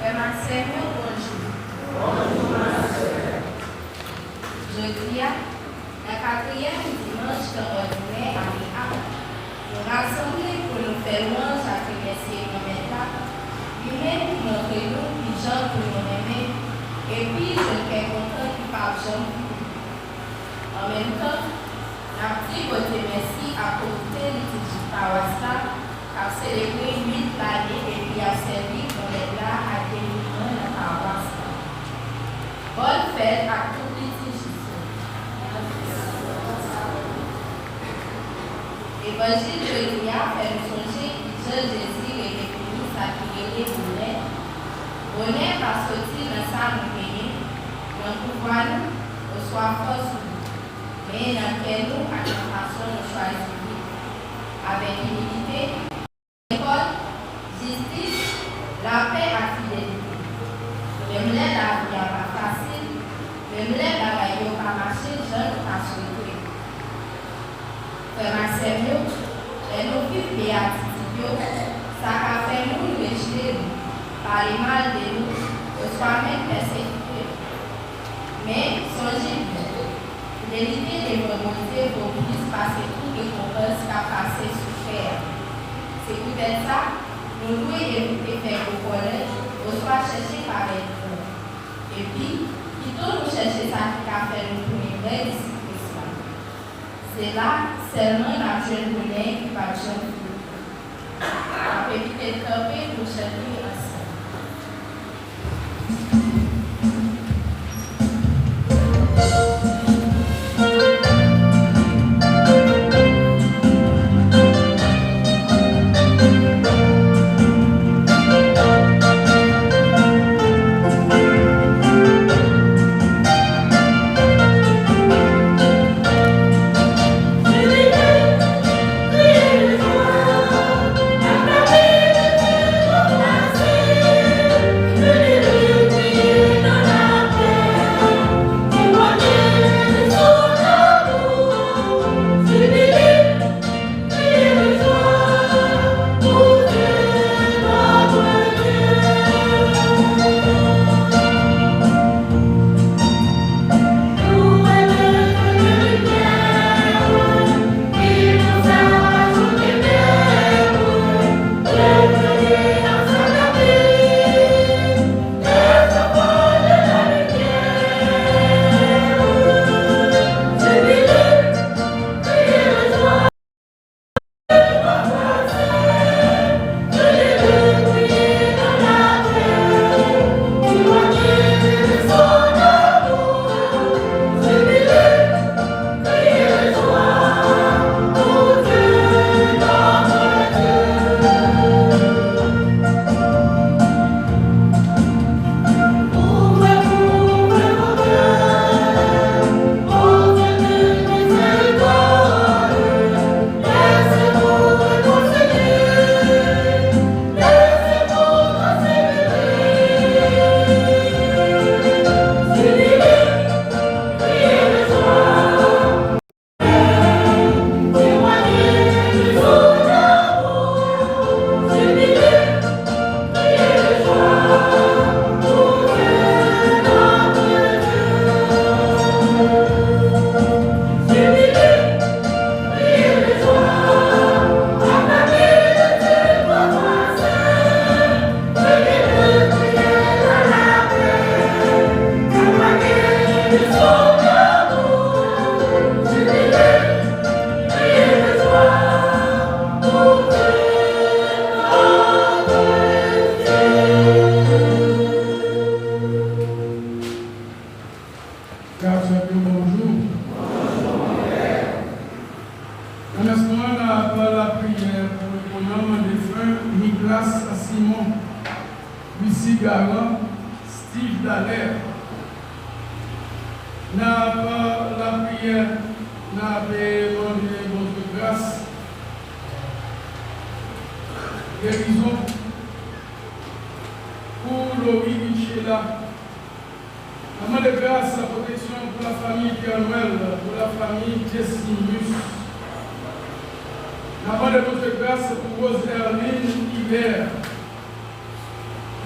Seigneur, bonjour. Bonjour, ma sœur. Jeudi, la quatrième dimanche de ordinaire à l'IA, nous rassemblons pour nous faire louange à remercier nos maîtres, lui-même qui montre nous qui gens pour nous aimer, et puis je suis content qu'il parle gens. En même temps, la petite côté merci à côté de toute paroisse qui a célébré 8 années et puis a servi pour être là à délivrer la paroisse. Bonne fête à tous les Jésus. Évangile de Lia fait nous songer que Jésus est défini sa prière bonheur. Bonheur parce que si nous sommes payés, nous pouvons recevoir force, mais dans quelle nous à la façon de choisir avec humilité, école, justice, la paix et la fidélité. Même là, la vie n'est pas facile, même là, la vie n'est pas marché, je ne pas souhaité. Frère Seigneur, et nous vivons béatitude, ça a fait nous rejeter par les mal de nous, au soi-même persécuté. Mais songez bien, fidélité de volonté pour plus passer tout les récompense qu'a passé sur terre. C'est peut-être ça, nous devons éviter faire au collège, au soit chercher par les gens. Et puis, plutôt nous chercher ça qui a fait nous pour une vraie discipline. C'est là seulement la jeune monnaie qui va jeune fruit. On peut éviter de camper pour chercher ensemble.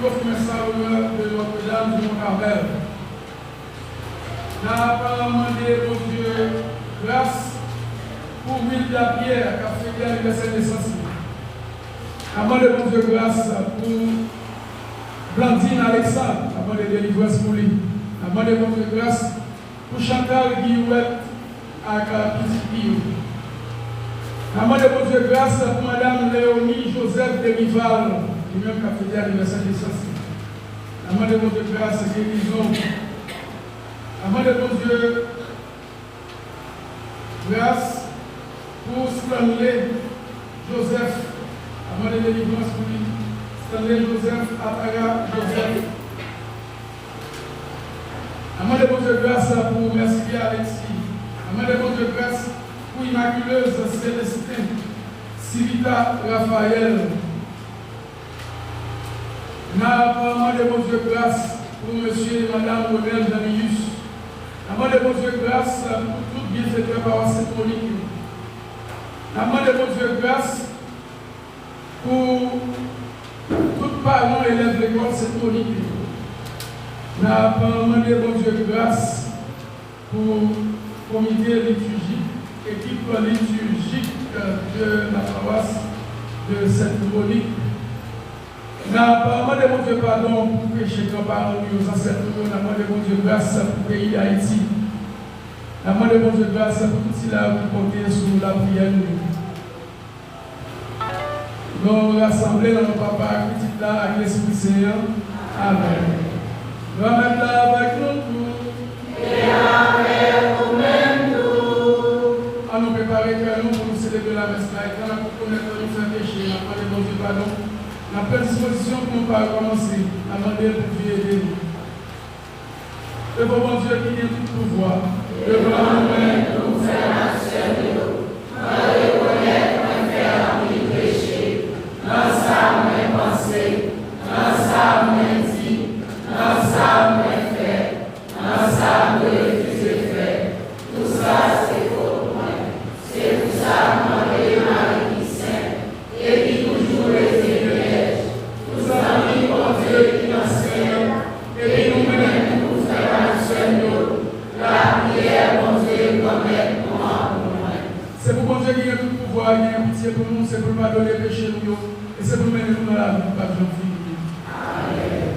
professeur de Notre-Dame du Mont-Carmel. Nous avons demandé au Dieu grâce pour Ville de la Pierre qui a fêté l'anniversaire de Saint-Cyr. Nous avons demandé au Dieu grâce pour Blandine Alexandre, nous avons demandé délivrance pour lui. Nous avons demandé au Dieu grâce pour Chantal Guillouette avec Petit Guillaume. Nous avons demandé au Dieu grâce pour Madame Léonie Joseph de Rival, qui même a fêté l'anniversaire de Saint-Cyr. Nous avons demandé au Dieu grâce et guérison. Avant de mon Dieu, grâce pour Stanley Joseph, avant de délivrance pour lui, Stanley Joseph, Atara Joseph. Avant de mon Dieu, grâce pour Mercier Alexis. Avant de mon Dieu, grâce pour Immaculeuse Célestin, Sivita Raphaël. Avant de mon Dieu, grâce pour monsieur et madame Ronel Jamius. Avant de mon Dieu grâce pour tout bienfaiteur par cette Monique. Avant de mon Dieu grâce pour tout parents élèves de l'école cette Monique. Avant de mon Dieu grâce pour le comité liturgique, équipe liturgique de la paroisse de cette Monique. Nous demandons Dieu pardon pour pécher par nos ancêtres. Nous demandons Dieu grâce pour le pays d'Haïti. Nous demandons Dieu grâce pour tout ceux qui comptent sur la prière. Nous rassemblons dans nos papas, petit là, avec l'Esprit Saint. Amen. Nous remettons là avec nous tous. Et avec nous-mêmes tous. À nous préparer que nous pour nous célébrer la messe là. Et quand nous connaissons nous faire pécher, nous demandons Dieu pardon. La prédisposition pour nous pas commencer, à demander pour Dieu aider nous. Le bon Dieu qui est tout pouvoir, devant nous-mêmes nous faire la chair de nous, reconnaître et faire remplir péché, dans sa main pensée, dans sa main dit, dans sa main fait, dans sa main refusé fait. Tout ça c'est pour moi. C'est pour ça que Marie qui saint et qui toujours les Dieu qui enseigne, et nous-mêmes nous faisons la Seigneur, la prière, mon Dieu, commet moi. C'est pour mon Dieu qui a tout pouvoir, qui a pitié pour nous, c'est pour pardonner les péchés, et c'est pour mener nous dans la vie, par Jean-Philippe. Amen.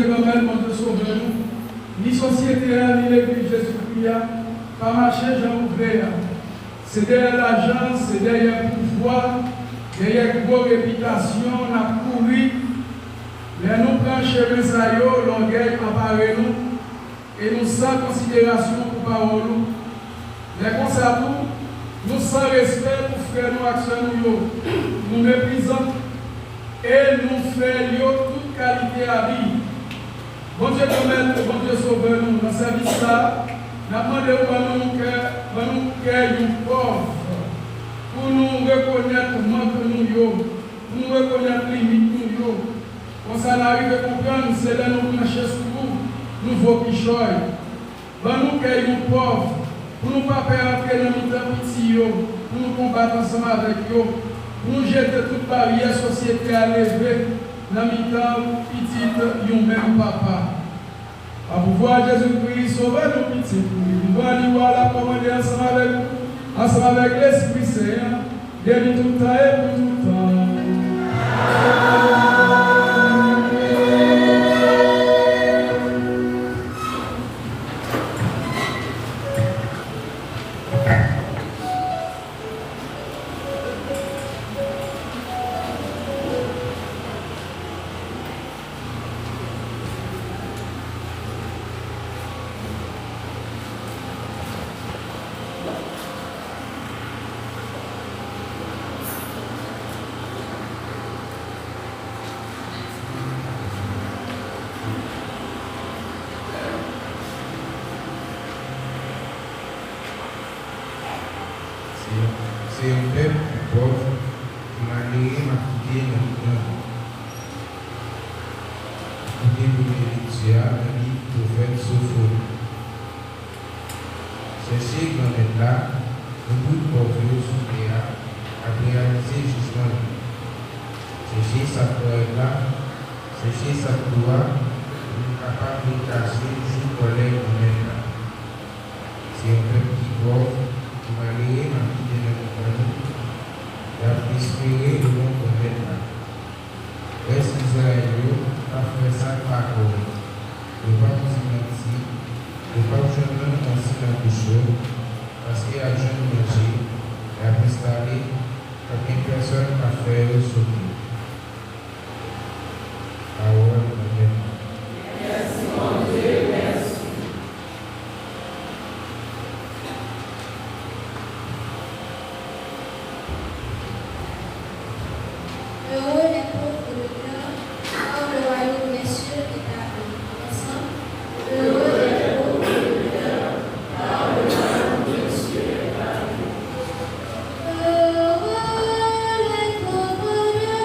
Dieu quand même, mon Dieu sauve nous. Ni société, ni l'église Jésus-Christ, pas marcher, j'en ouvert. C'est derrière l'argent, c'est derrière le pouvoir, derrière une bonne réputation, on a couru. Mais nous prenons chemin ça, l'orgueil apparaît nous, et nous sans considération pour parole nous. Mais comme ça, nous sans respect pour frère nous, action nous méprisons, et nous faisons toute qualité à vie. Bon Dieu, bon Dieu sauve nous dans ce service-là. Nous demandons que nous soyons pauvres pour nous reconnaître le manque que nous avons, pour nous reconnaître les limites que nous avons. Quand ça arrive à comprendre, c'est là nous plancher sur vous, nous vos pichoy. Nous soyons pauvres pour nous ne pas faire entrer dans notre petit, pour nous combattre ensemble avec eux, pour nous jeter toute barrière société à lever dans notre petite, même papa. À pouvoir Jésus-Christ, sauvez nos petits. Nous allons voir la commander ensemble avec l'Esprit Saint, depuis tout temps et pour tout temps. C'est un peuple pauvre qui m'a lié ma fille dans le temps. Écoutez pour l'Église, le livre prophète Sophone. Cherchez dans les là, le bout de pauvre sous Léa, à réaliser jugement. Cherchez sa gloire, cherchez sa gloire, pour être capable de cacher sous collègue de là. C'est un peuple qui pauvre. Marie, ma fille de notre famille, a espéré le monde de l'État. Reste Israël, a fait ça par contre. Ne pas vous mentir, ne pas vous jamais mentir dans les choses, parce qu'il y a jeune manger, et a installé, comme une personne a fait le sauver. Parole de Dieu. Merci, mon Dieu, merci. Heureux les pauvres de cœur, car le royaume des cieux est à eux. Heureux les pauvres de cœur, car le royaume des cieux est à eux. Heureux les pauvres de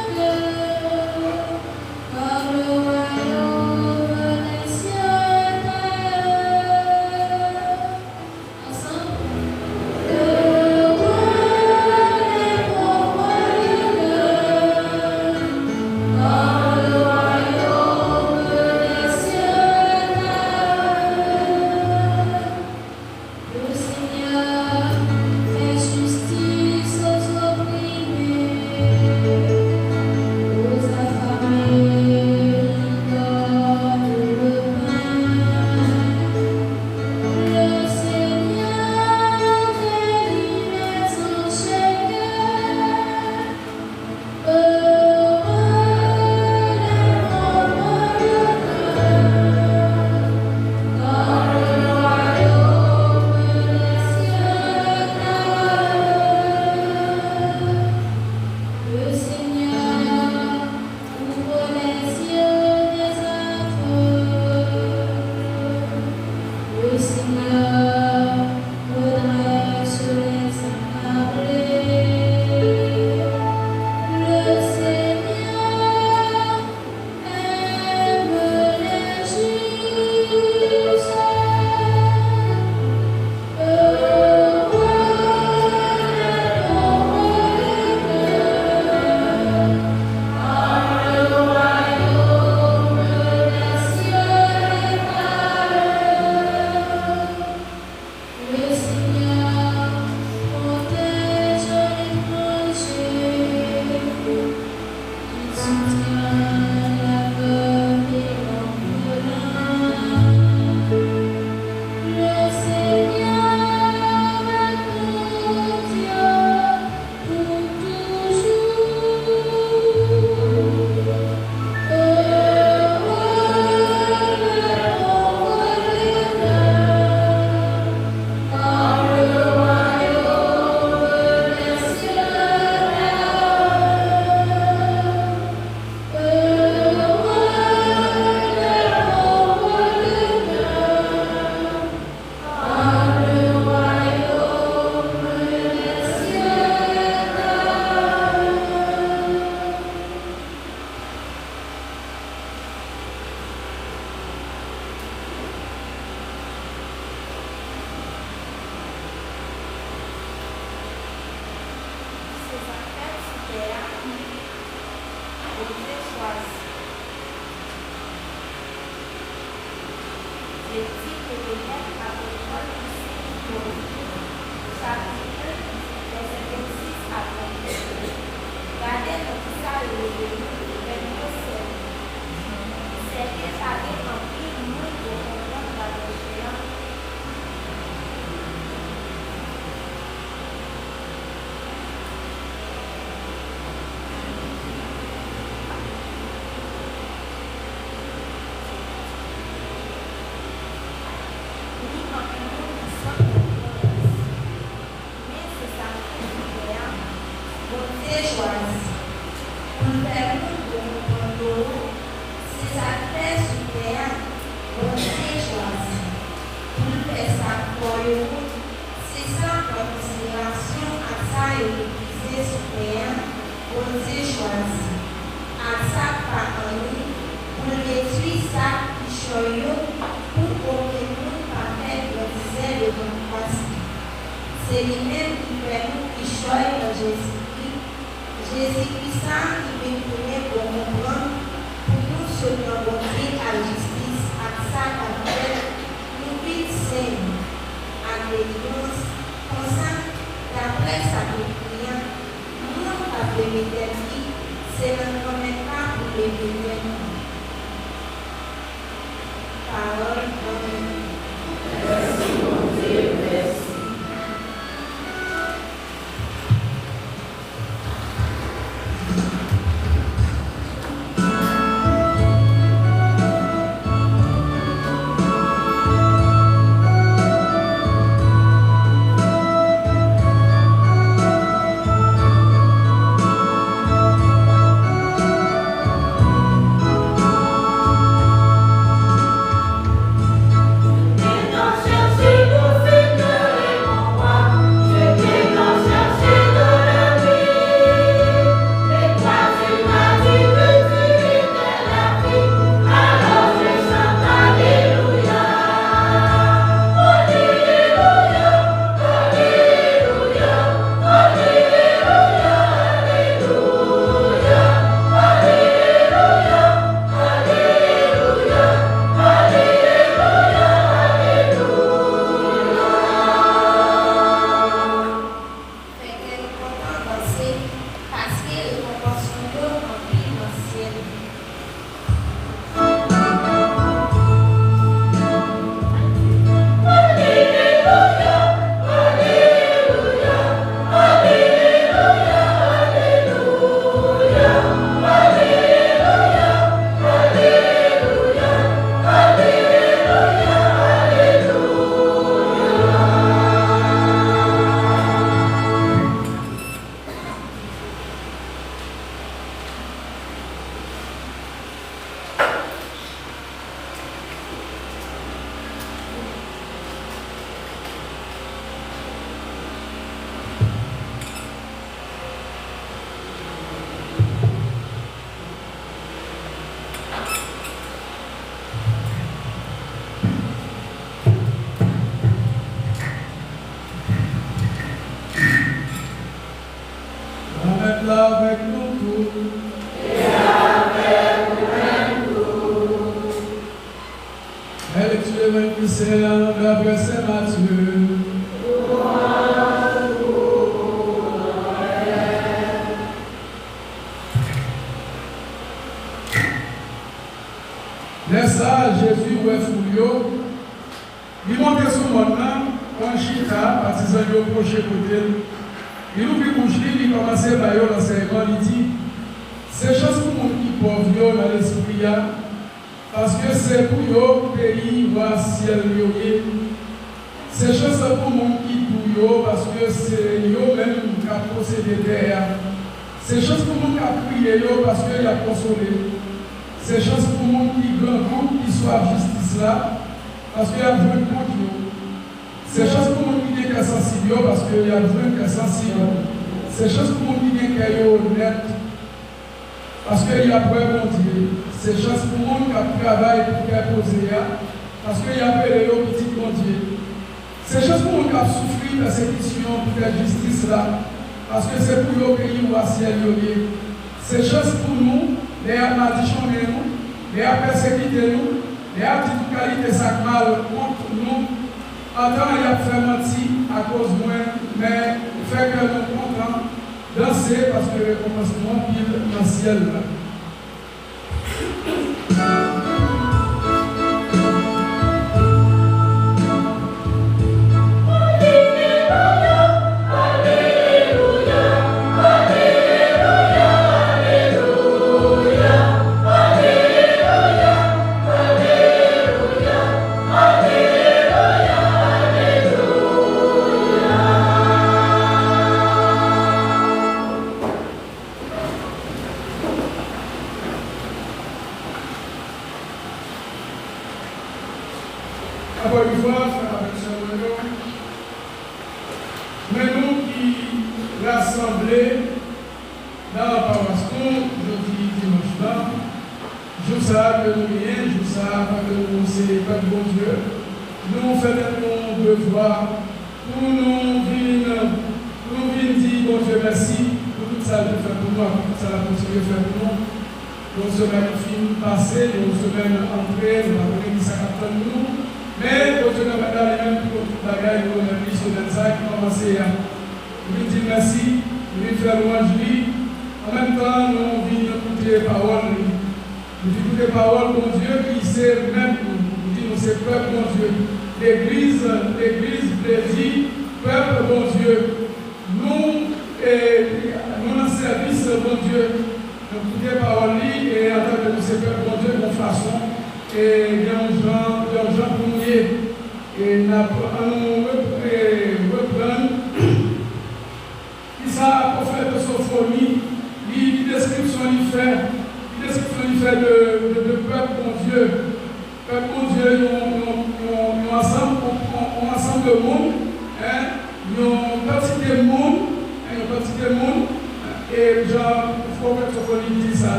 C'est lui-même qui fait nous qui choisit dans Jésus-Christ. Jésus-Christ, ça, qui veut nous pour comprendre, pour nous se rencontrer à la justice, à ça, à faire, nous vite sains, à l'église, comme ça, d'après sa prière, nous, à l'éternité, c'est le premier pas pour les bénir. Parole, amen. Merci, mon Dieu, merci. Avec nous tous. Et avec nous. La lecture de l'évangile d'après Saint Matthieu. Dès ça, Jésus ouais Foulio. Il montait sur mon nom, quand Chita, partisan de proche côté. Il ouvre bouche, il commence à bailler l'enseignement, il dit c'est chose pour mon qui pauvre dans l'esprit, parce que c'est pour le pays où le ciel est. C'est chose pour mon qui pour parce que c'est eux-mêmes qui ont possédé terre. C'est chose pour mon qui a prié parce qu'il a consolé. C'est chose pour mon qui grand groupe qui soit justice là, parce qu'il y a besoin de contre. C'est chose pour mon qui est sensible parce qu'il y a besoin de sensible. C'est chose pour mon qui est honnête parce qu'il y a besoin de Dieu. C'est chose pour mon qui travaille pour faire poser parce qu'il y a besoin de petit mon Dieu. C'est chose pour mon qui a souffert de persécution pour faire justice là parce que c'est pour le pays où le ciel est. C'est chose pour nous les malditions de nous, les persécutés nous, les petites qualités sac mal contre nous. En temps, il a fait mentir à cause de moi, mais il fait que nous comptons danser parce que le commencement pile dans le ciel.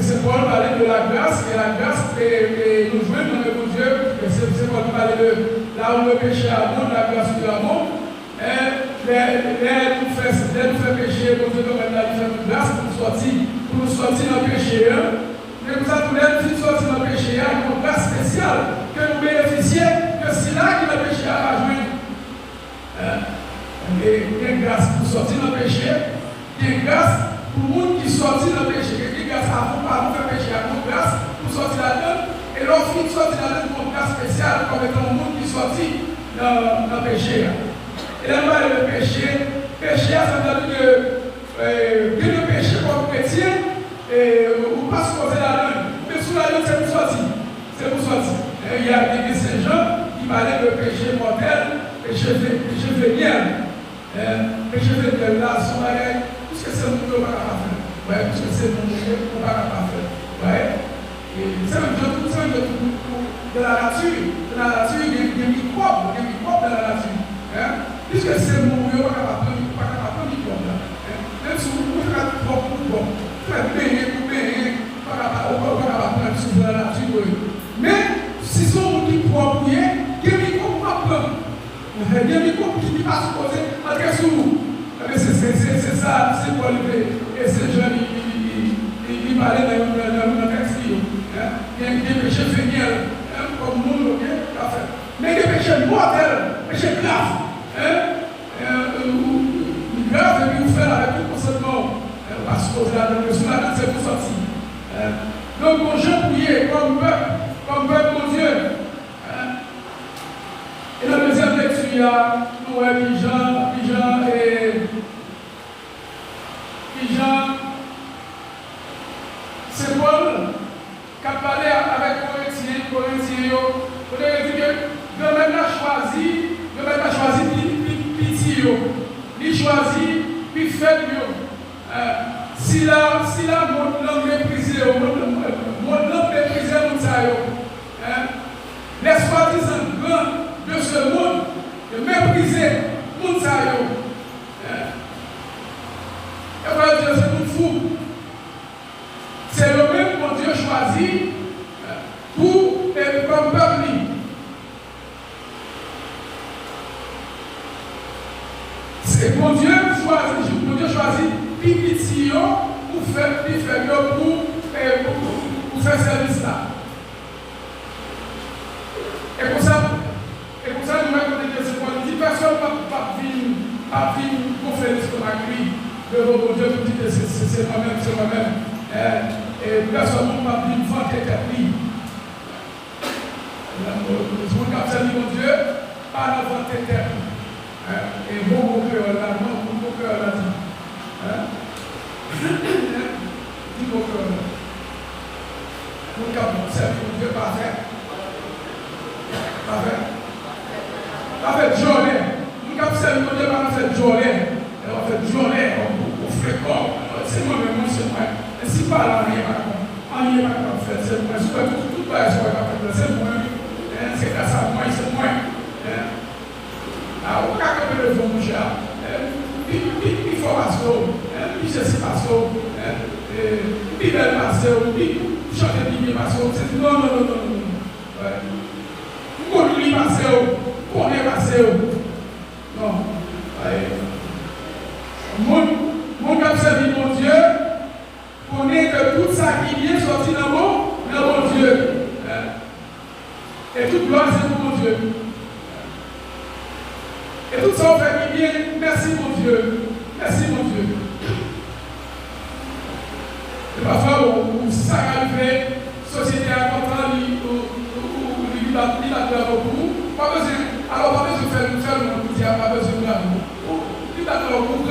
C'est Paul parlait de la grâce, et la grâce est nous jouons dans le bon Dieu, c'est Paul parlait de là où le péché abonde, la grâce de l'amour. Nous fait pécher, bon Dieu, nous fait grâce pour nous sortir dans le péché. Mais nous avons sortir dans le péché, il y a une grâce spéciale que nous bénéficions, que c'est là que le péché a joué. Il y a une grâce pour sortir dans le péché, il y a une grâce pour le monde qui sortit dans le péché. Grâce à vous, par nous faire péché, à nous grâce pour sortir là-dedans. Et l'autre qui sortit là-dedans pour une grâce spéciale, comme étant le monde qui sortit dans le péché. Et là, on parle de péché. Péché, ça veut dire que le péché comme chrétien, ou pas se poser là-dedans. Mais sous là-dedans, c'est pour sortir. C'est pour sortir. Il y a des Saint-Jean qui parlait de péché mortel, péché véniel. Péché véniel, là, son bagage, tout ce que c'est le monde qui va faire. Ouais, parce que c'est mon Dieu qu'on ne va pas faire. Ouais. C'est un jeu de la nature. De la nature, il y a des microbes dans la nature. Puisque c'est mon Dieu, on ne va pas faire de microbes. Même si vous pouvez faire trop bon, vous pouvez baigner, on ne va pas prendre sur la nature. Mais si son qui propre, il y a des microbes pas prendre. Il y a des microbes qui ne sont pas supposés entrer sur vous. C'est ça, c'est pour le et ces gens, ils parlaient dans le texte. Il y a des péchés véniels, comme nous, mais des péchés mortels, péchés graves. Grave, et puis vous faites avec tout consentement. Parce que là, c'est pour sortir. Donc, mon Dieu prié comme peuple, mon Dieu. Et la deuxième lecture, nous c'est Paul qui a parlé avec Corinthiens. On a dit que le même a choisi petit, il choisit puis faible. Si la monde méprisé, les soi-disant grands de ce monde, de mépriser monde ça yo. Et voilà, Dieu, c'est tout fou. C'est le même que Dieu choisit pour comme peuple. C'est pour Dieu choisit petit pour faire service là. Et pour ça, nous mettons des questions. Si personne n'a pas vu une conférence comme lui, de Dieu pour dire que c'est moi-même. Et personne n'a pas vu une vente établie. Je vous capte mon Dieu, pas la vente établie. Et mon cœur là, mon cœur là dit. Dis mon cœur là. Mon cap, mon Dieu parfait. Parfait, journée. Nous avons fait mon Dieu par cette journée. On va faire journée, on fait comme. C'est moi-même, c'est moi. Et si pas là, on n'y est pas faire. C'est moi. Tout le monde c'est moi. C'est grâce à moi, c'est moi. Alors, quand on peut le faire, mon cher, il faut passer, il se passe, il va passer, il chante des billes passer. Non. Qu'on lui passe, qu'on est passé. Non. Mon cap servi mon Dieu, connaît que tout ça qui vient sortir dans mon Dieu. Et toute gloire c'est pour mon Dieu. Et tout ça on fait bien, merci mon Dieu. Merci mon Dieu. Et parfois, où ça arrive, société à comprendre, il a beaucoup. Pas besoin. Alors, pas besoin de faire le dire, pas besoin de l'amour. Il a beaucoup.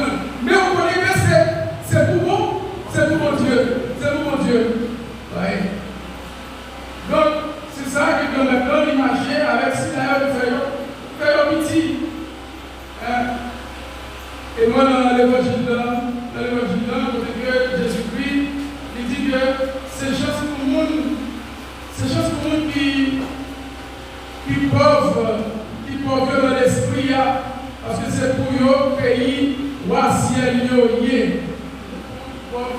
Mais on connaît que c'est pour mon Dieu. C'est pour mon Dieu. Ouais. Donc, c'est ça que nous maintenant l'imaginer avec ce qu'il a fait le petit. Et moi, dans l'évangile, côté que Jésus-Christ, il dit que c'est chose pour le monde qui pauvre dans l'esprit, parce que c'est pour eux pays ou ciel lié. Pauvre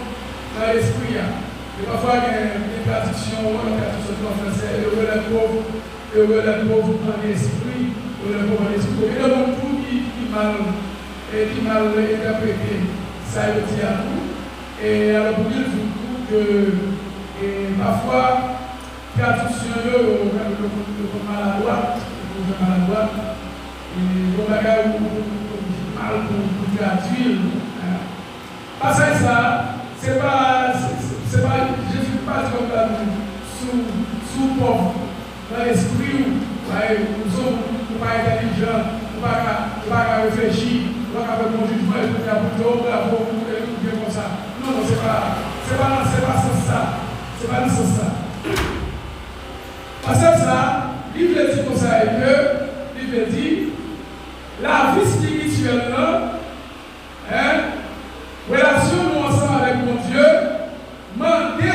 dans l'esprit. Et parfois, il y a des traductions en français, heureux les pauvres dans l'esprit, heureux les pauvres dans l'esprit. Et le monde qui mal interprété, ça veut dire à tout. Et alors, pour dire que parfois, traduction maladroite, et le bagage mal pour traduire. Parce que ça, c'est pas Jésus pas comme ça, sous pauvre, dans l'esprit, nous sommes pas intelligents, nous ne pas réfléchir, nous ne pas faire mon jugement, nous ne pas faire comme ça. Non, c'est pas ça. C'est pas ça. Parce que ça, il veut dire comme ça, il veut dire, la vie spirituelle, relation nous ensemble avec mon Dieu, demander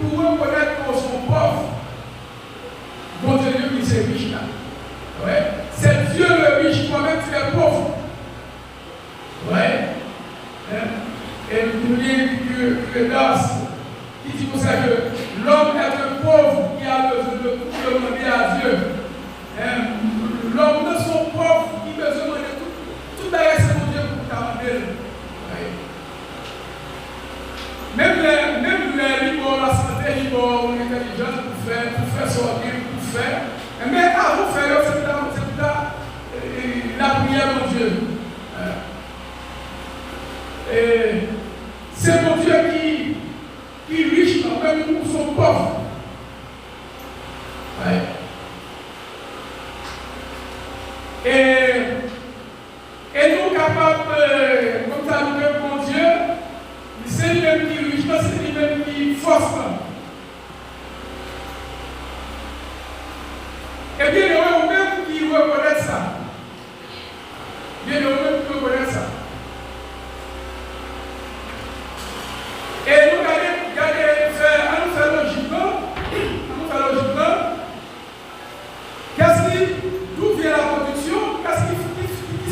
pour reconnaître qu'on sont pauvres, mon Dieu qui c'est riche là. Ouais. C'est Dieu le riche, toi-même tu es pauvre. Ouais. Et nous que danse, qui dit comme ça que l'homme est un pauvre qui a besoin de demander à Dieu. L'homme de son pauvre qui a besoin de demander tout derrière c'est mon Dieu pour t'amener. Même les libres, la santé, l'intelligence pour faire sortir, pour faire. Mais à vous faire, c'est la prière mon Dieu. Et c'est mon Dieu qui est riche, même pour son pauvre. Ouais. Et force. Et bien, il y a même qui reconnaissent ça. Bien, il y a même qui reconnaissent ça. Et nous regardez, logiquement, d'où vient la production, qui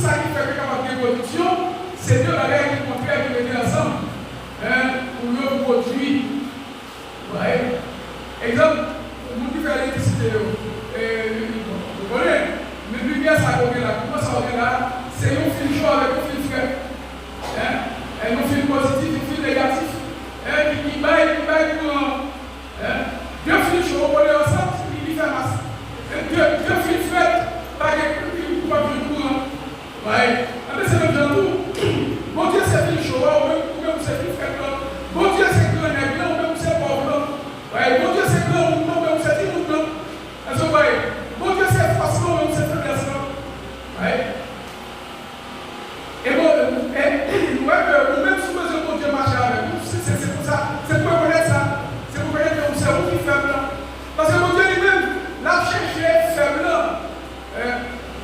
ça qui fait que capable de production, c'est deux bagages qui contraires qui mettent ensemble pour le produit. Ouais. Exemple, nous qui fait l'électricité, vous connaissez, le lumière ça va là, comment ça va là, c'est un fil chaud avec un fil frais. Un fil positif, un fil négatif. Qui baille courant. Deux fils chauds, on est ensemble, il fait masse. Deux fils faits, pas de courant. Ouais. Mais c'est même dans tout. Bon Dieu, c'est fils chaud, ou même c'est fils faits. Bon Dieu, c'est grand nègre, ou même c'est pauvre. Ouais. Bon Dieu, c'est grand, ou même c'est petit mouvement. Bon Dieu, c'est force, ou même c'est faiblesse. Ouais. Et bon, vous-même supposez que Dieu marche avec vous. C'est pour ça, c'est pour connaître ça. C'est pour connaître que c'est vous qui êtes faible. Parce que mon Dieu lui-même l'a cherché faible.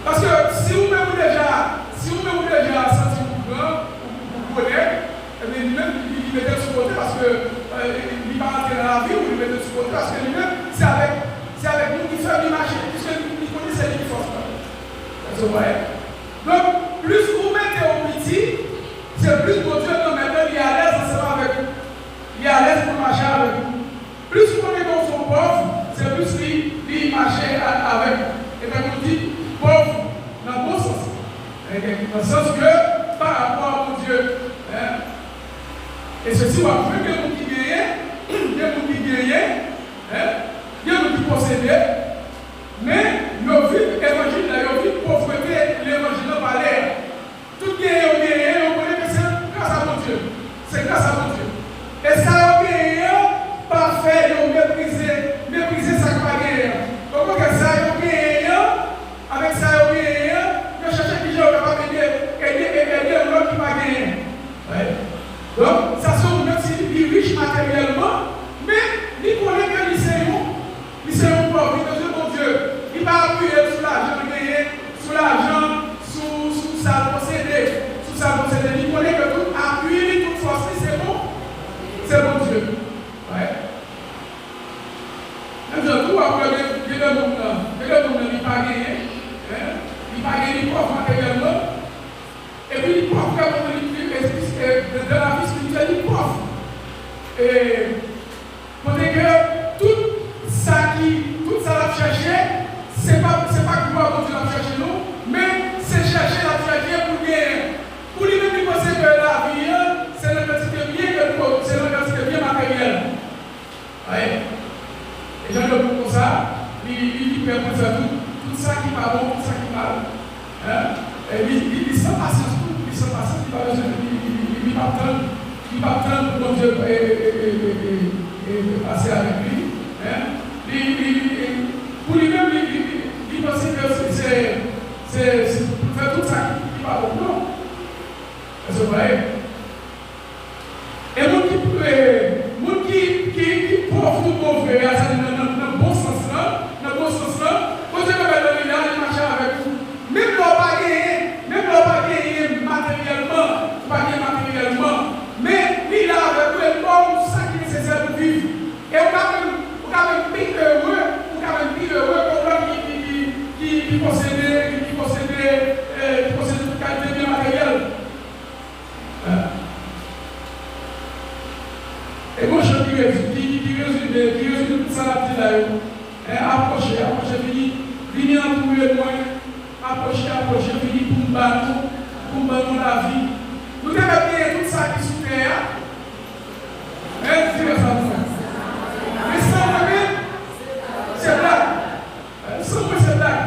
Parce que si vous-même déjà senti vous grand, vous connaissez, lui-même il mettait sur côté parce que il va rentrer dans la vie ou il mettait sur côté parce que lui-même c'est avec nous qui fait l'image, puisque il connaît c'est lui qui force. Vous voyez? Donc, plus vous mettez au petit, c'est plus mon Dieu nous maintenant il est à l'aise ensemble avec vous. Il est à l'aise pour marcher avec vous. Plus vous connaissez qu'on sont pauvres, c'est plus lui marcher avec vous. Et bien on dit pauvre dans le bon sens. Dans le sens que par rapport à mon Dieu. Et ceci va faire que nous qui gagnons, il y a nous qui possédent, mais nos vies évangile, nos vies pauvreté, l'évangile n'a pas l'air. Tout gagné, on connaît que c'est grâce à mon Dieu. C'est grâce à mon Dieu. Et ça, on gagné, parfait, on mépriser ça qui va gagner. Comment que ça, on gagné, avec ça, on gagné, on cherche qui est capable d'aider l'autre qui va gagner. Donc, ça se trouve même s'il est riche matériellement, mais il connaît que lycéen pauvre, il dit mon Dieu, il va appuyer sur l'argent gagné, sur l'argent, sous sa possédée, il connaît que tout appui, toute force, c'est bon Dieu. Ouais. Maintenant, tout après, il y a le monde, il n'a pas gagné, il n'a pas gagné pauvre matériellement, et puis il pauvre dans la vie spirituelle, il pauvre. Et pour dire que tout ça l'a cherché, c'est pas gloire que Dieu l'a cherché nous, mais c'est chercher la chercher pour gagner. Pour lui-même, il pense que la vie, c'est le petit bien matériel. Ouais. Et dans le monde comme ça, il permet de faire tout ça qui va bon, tout ça qui va mal. Et il sans patience, il va attendre pour Dieu et passer avec lui. Pour lui-même, il pense que c'est pour faire tout ça qui va bon. Non. Vous voyez? Et les gens qui pauvres ou pauvres, dans le bon sens là, vous devez aller marcher avec vous. Même leur pas gagner matériellement, mais il a avec vous un bon ça qui est nécessaire pour vivre. Et vous avez plus heureux pour l'homme qui possède toute qualité bien matérielle. Et moi, je dis résume tout ça là, approchez, venez entourer moi, approchez, venez pour me battre la vie. Nous devons payer tout ça qui est sous terre. Mais sans moi, c'est blague. Sans moi, c'est blague.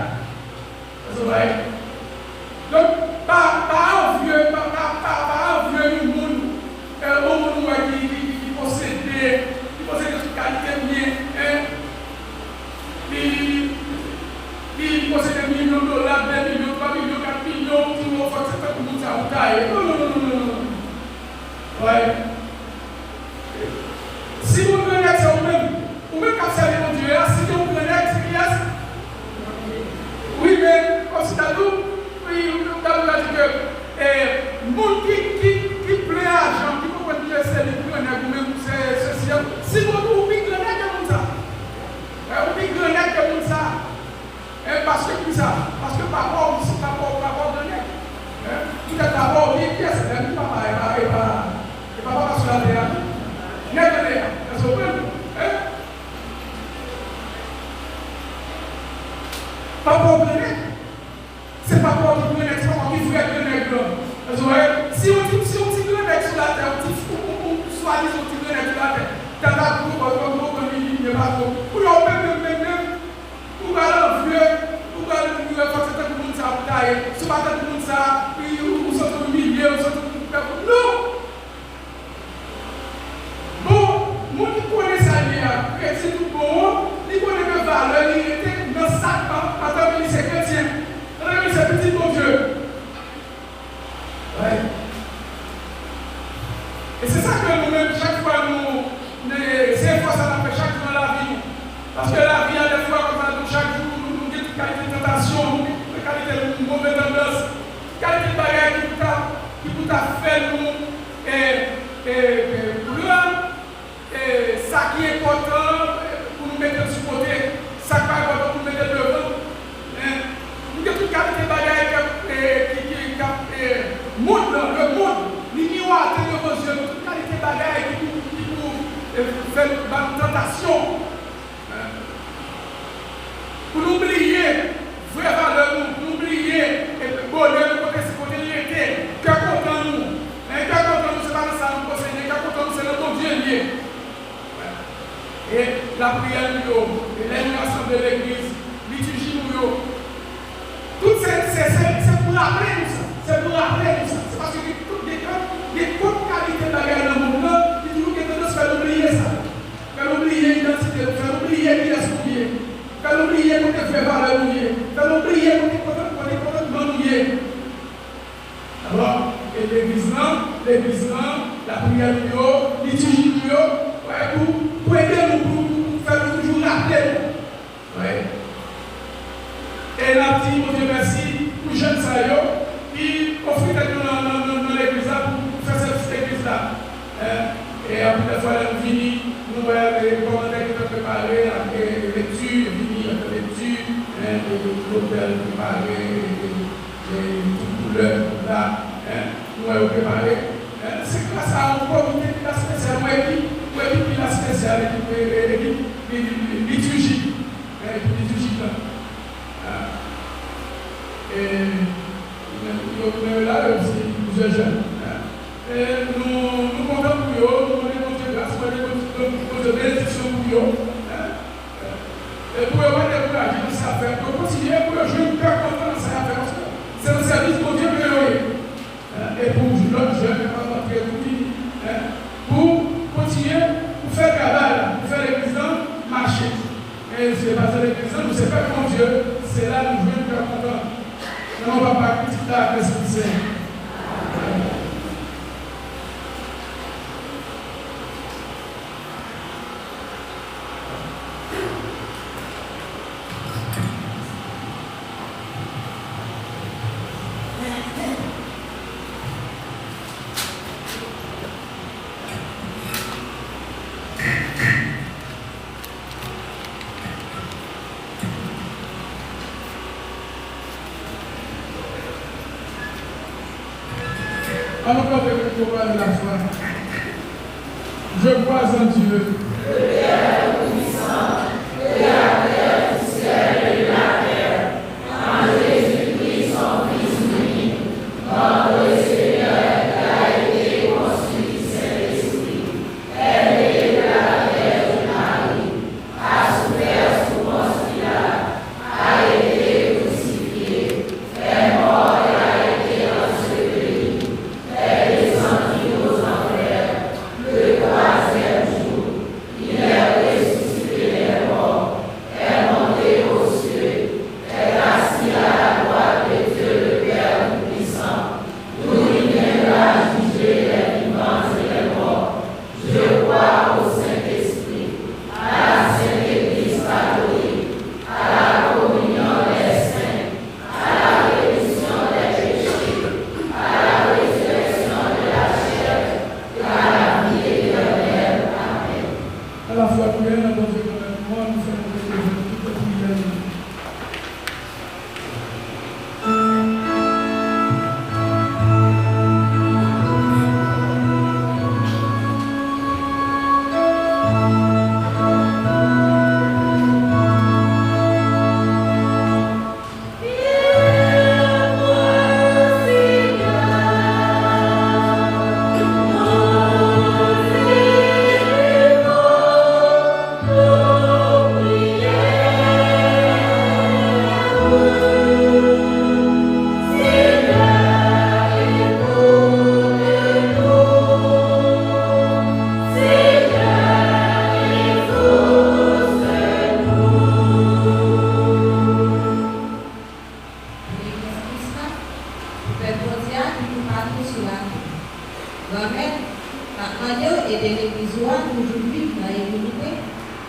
Vous voyez? Donc, pas un vieux monde, qui possède toute qualité bien, il possède $1 million, $2 millions, $3 millions, $4 millions, qui vont faire ça pour tout ça. Non. Ouais. Si vous venez tout, oui, nous avons dit que les gens qui plaît l'argent, qui comprennent que c'est les grenades, ou même c'est ceci, si vous oubliez grenade comme ça, vous oubliez grenade comme ça, parce que tout ça, parce que papa aussi, papa grenade. Tout est d'abord oublié qui est ce que papa et papa va sur la terre. N'est-ce pas? Est-ce que vous comprenez? Papa grenade. C'est pas pour le grenade, c'est pas pour qu'il fasse grenade. Si on dit grenade sur la terre, on soit dit on dit grenade sur la terre, t'as pas pour il pas trop. Pour même, pour aller vieux, pour aller vieux, quand c'est tout le monde ça taille, c'est pas tout le monde ça, puis on s'en au milieu, on s'en non. Bon, moi qui connais ça bien, c'est tout bon, il connaît mes valeurs, il était dans ça, attends, il c'est chrétien. C'est petit bon Dieu. Ouais. Et c'est ça que nous-mêmes, chaque fois, c'est fois ça fait chaque jour dans la vie. Parce que la vie, a des fois, comme chaque jour, nous avons une qualité de tentation, une qualité de mauvaise tendance, une qualité de bagarre qui peut faire nous ça qui est important pour nous mettre sur le côté, ça qui est important pour nous mettre devant. Nous avons toute qualité de bagarre le monde, l'ignorance de vos yeux, toute qualité de bagarre qui peut faire une tentation. Pour l'oublier, vraie valeur, nous oublier, et le bonheur, le côté était, cœur content nous. Cœur content nous, c'est pas ça nous conseiller, cœur content nous, c'est le bon Dieu lié. Et la prière, l'animation de l'église, liturgie, tout c'est pour rappeler nous ça. C'est pour rappeler nous ça. C'est parce que des bonnes qualités de la guerre dans le monde, il dit que nous faire oublier ça. Faire oublier l'identité, faire oublier qui est oublié. Faire oublier qu'on est fait valeur oublier. Faire oublier qu'on est complètement oublié. Alors, l'église, la prière, liturgie, pour aider nous, pour faire toujours rappeler. Ouais. Et là, dit, mon Dieu, merci pour les jeunes qui offrent dans l'église pour faire cette église-là. Et après, des fois, nous venons, nous voyons les commentaires qui sont préparés, les lectures, les hôtels préparés, les couleurs, là, nous voyons préparés. C'est grâce à un comité qui est spécial, qui est spécial, l'équipe liturgique. Et là aussi, plusieurs jeunes. Et nous comptons pour eux, nous demandons de grâce, nous de bénédiction pour eux. Et pour eux, on est découragé dans cette affaire. Pour continuer, pour eux, jouer une cœur content dans cette affaire. C'est le service pour Dieu que nous. Et pour l'autre jeune, pour continuer, pour faire travail, pour faire l'église marcher. Et c'est parce que l'église, nous c'est pas comme Dieu, c'est là nous jouons une cœur content. On ne va pas critiquer la Christ. Encore de la foi. Je crois en Dieu. Le troisième jour, il est Père qui nous parle sur la vie. Grand-mère, la et de l'église aujourd'hui dans l'unité,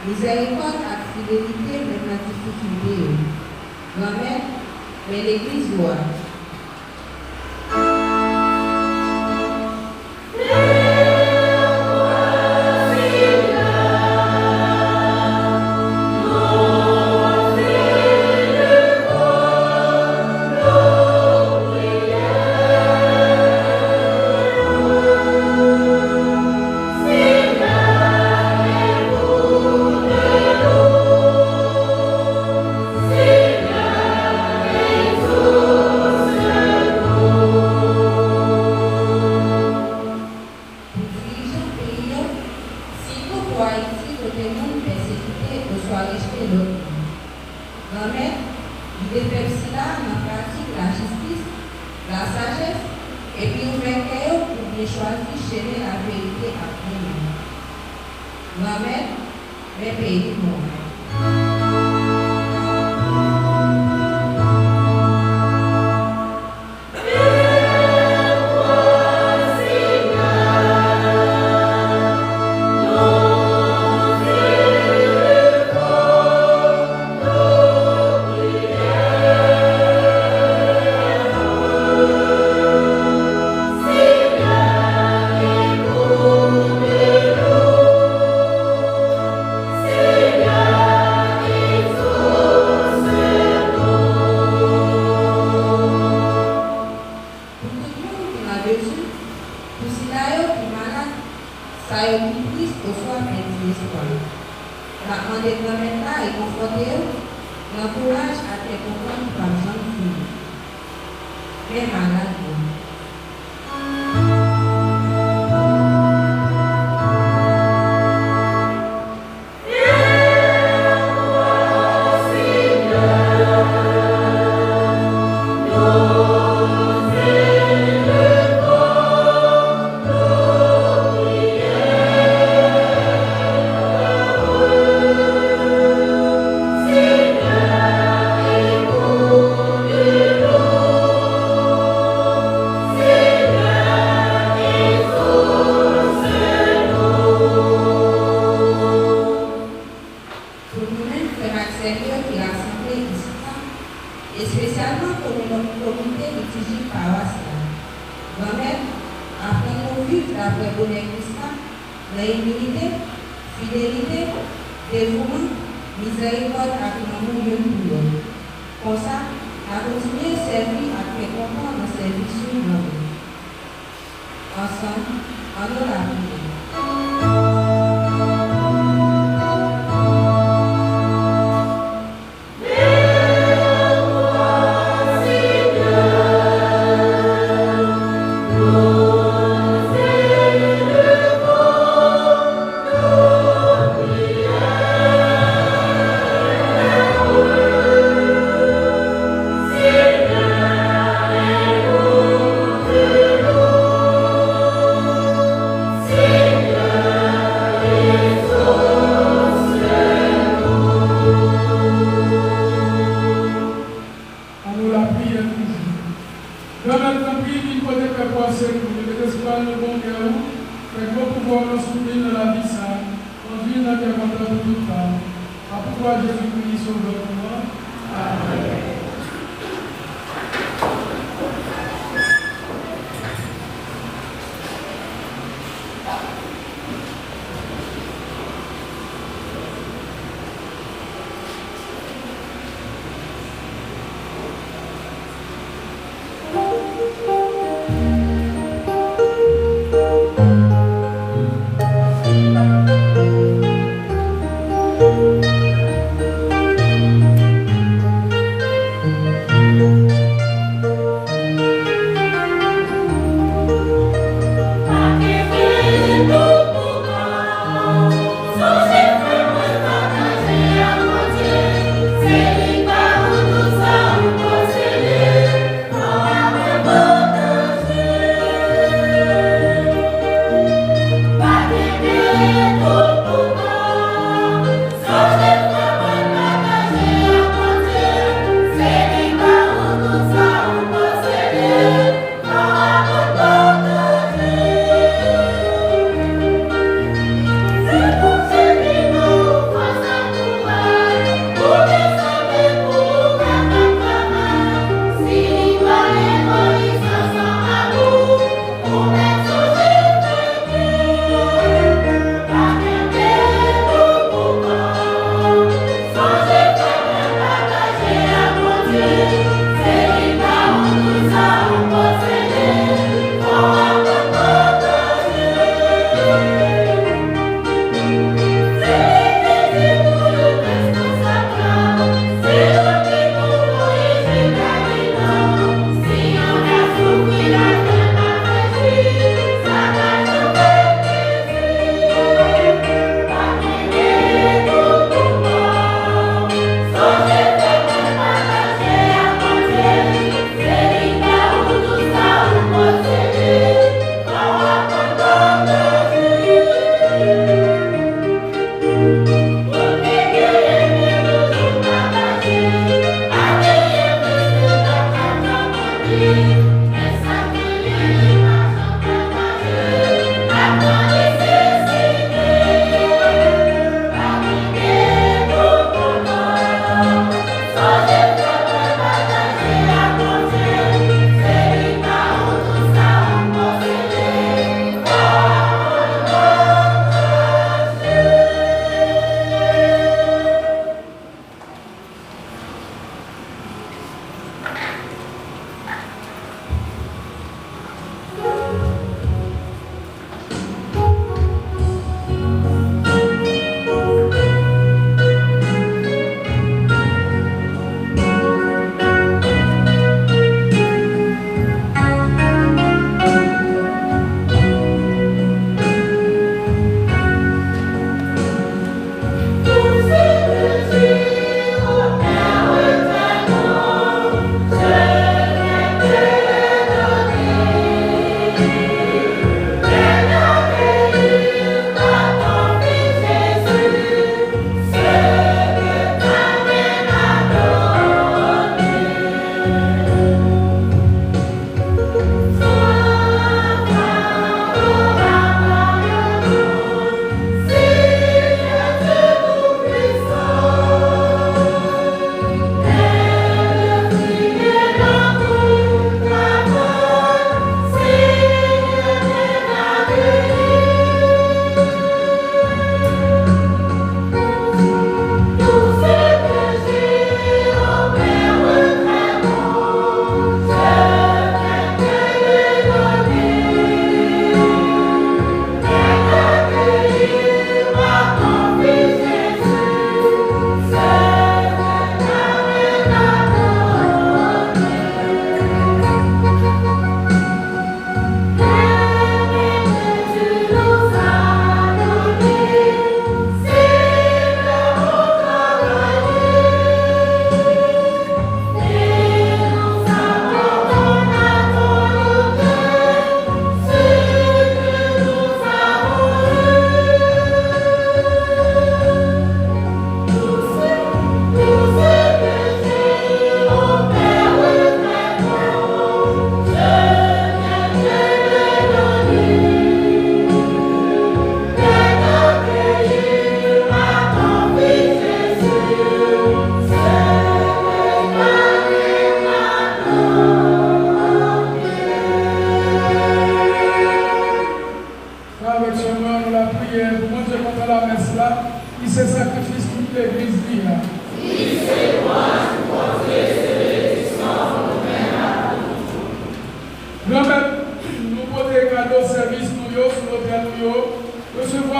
miséricorde et fidélité de la difficulté. Grand-mère, mais l'église Thank you.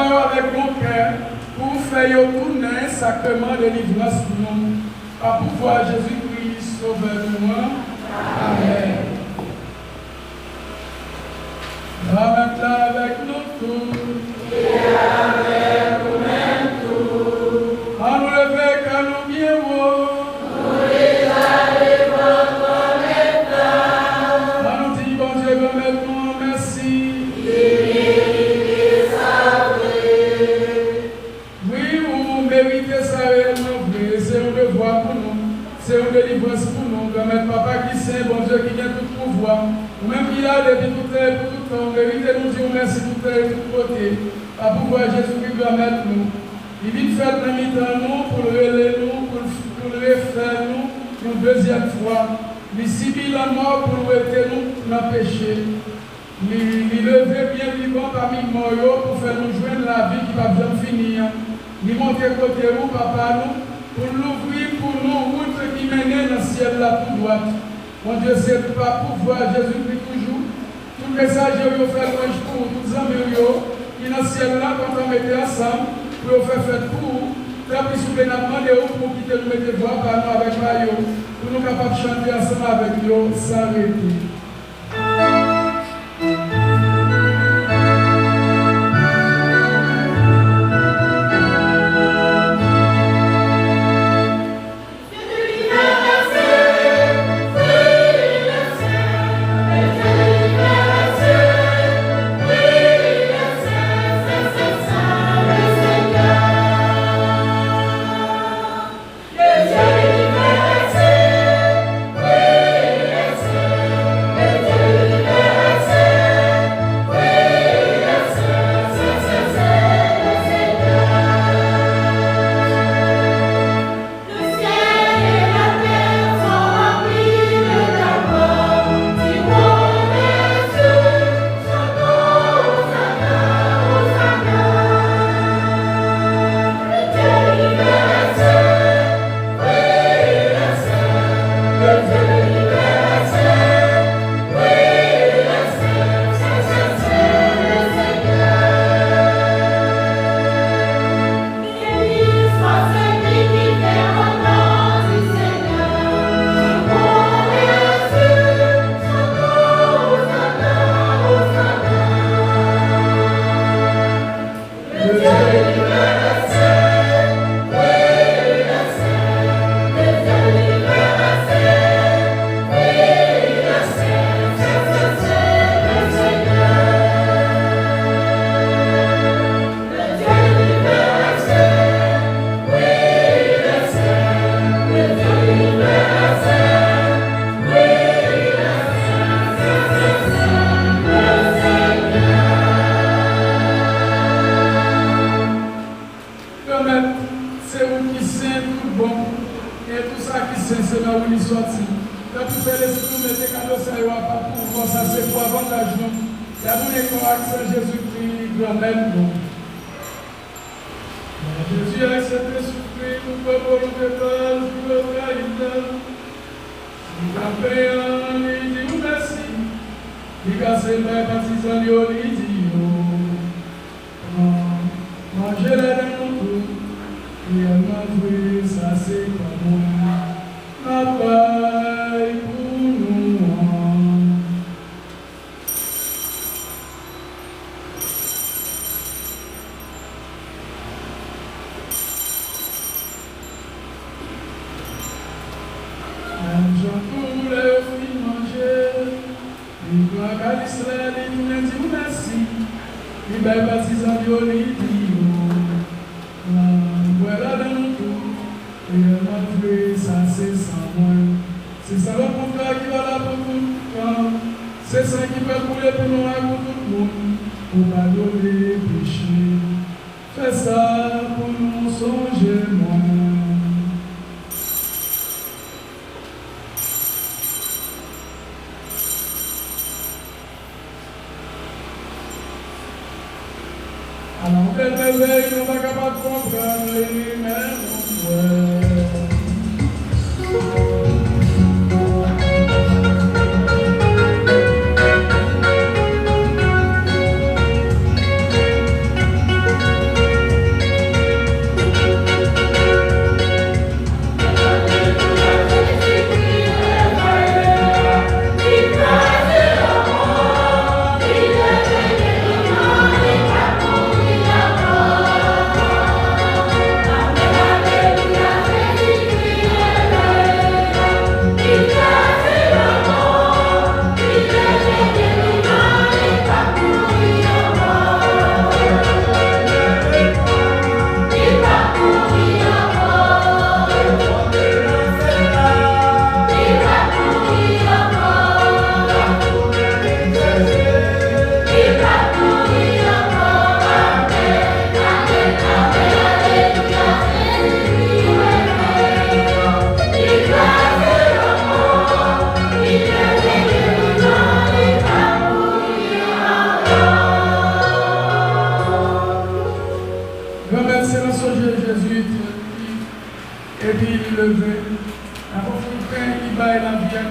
pouvoir avec mon cœur pour faire tourner un sacrement de délivrance pour nous. Par pouvoir Jésus-Christ, sauveur de moi. Amen. Maintenant avec nous tous. Et avec nous tous. À nous lever, car nous bien haut. Nous les allons reconnaître. À nous dire, bon Dieu, remettons merci. Oui, vous méritez ça réellement vrai. C'est un devoir pour nous. C'est une délivrance pour nous. Remettre Papa qui sait, bon Dieu, qui vient tout pouvoir. Ou-même qui a depuis tout temps, pour tout temps. Méritez nous dire merci tout temps et tout côté. À pouvoir Jésus-Christ remettre nous. Il vient faire la mi-temps nous, pour le relayer nous, pour le refaire nous, une deuxième fois. Il subit la mort pour nous aider nous dans le péché. Il lever bien vivant parmi les morts pour faire nous joindre la vie qui va bien finir. Il monter côté où, papa, nous, pour l'ouvrir pour nous, route qui mène dans le ciel là pour droite. Mon Dieu, c'est pas pouvoir Jésus-Christ toujours. Tout message que vous faites pour tous les amis qui dans le ciel là, quand on mettait ensemble, pour faire fête pour tant pis si vous demandez pour quitter nous mettre voix par nous avec Mario, pour nous capables de chanter ensemble avec nous sans arrêter.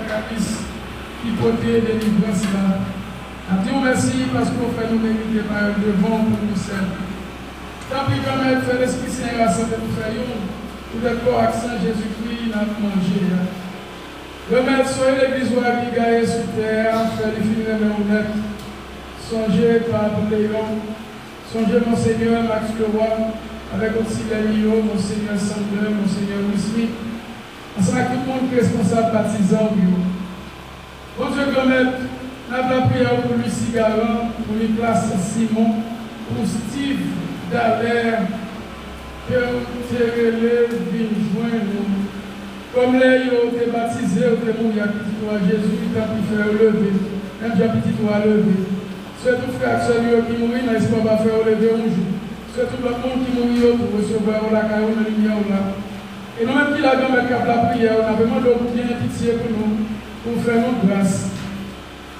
calice qui portait délivrance là. On dit merci parce qu'on fait nous mériter par devant pour nous servir. Tant pis quand même, fait l'Esprit Saint rassemble nous faisons pour le corps accent Jésus-Christ dans le manger. Remettre sur l'église qui gagne sur terre, faire les films honnêtes. Songez par Léon, songez Monseigneur Max Leroy, avec aussi Léo, Monseigneur Sandler, Monseigneur Smith. Ensemble avec tout le monde responsable baptisant. Bon Dieu, remettre la prière pour Lucie Garan, pour Nicolas Simon, pour Steve Dallaire, que Thérèle vienne joindre. Comme les ont été baptisés, ont été mouillés à petit toi, Jésus, il t'a pu faire lever, même j'ai petit toi lever. Surtout frère, celui qui mourit, n'a pas faire lever un jour. Surtout le monde qui mourit pour recevoir la caillou, la lumière là. Et nous même qui la gamme avec la prière, on a vraiment bien pitié pour nous, pour faire nos grâces.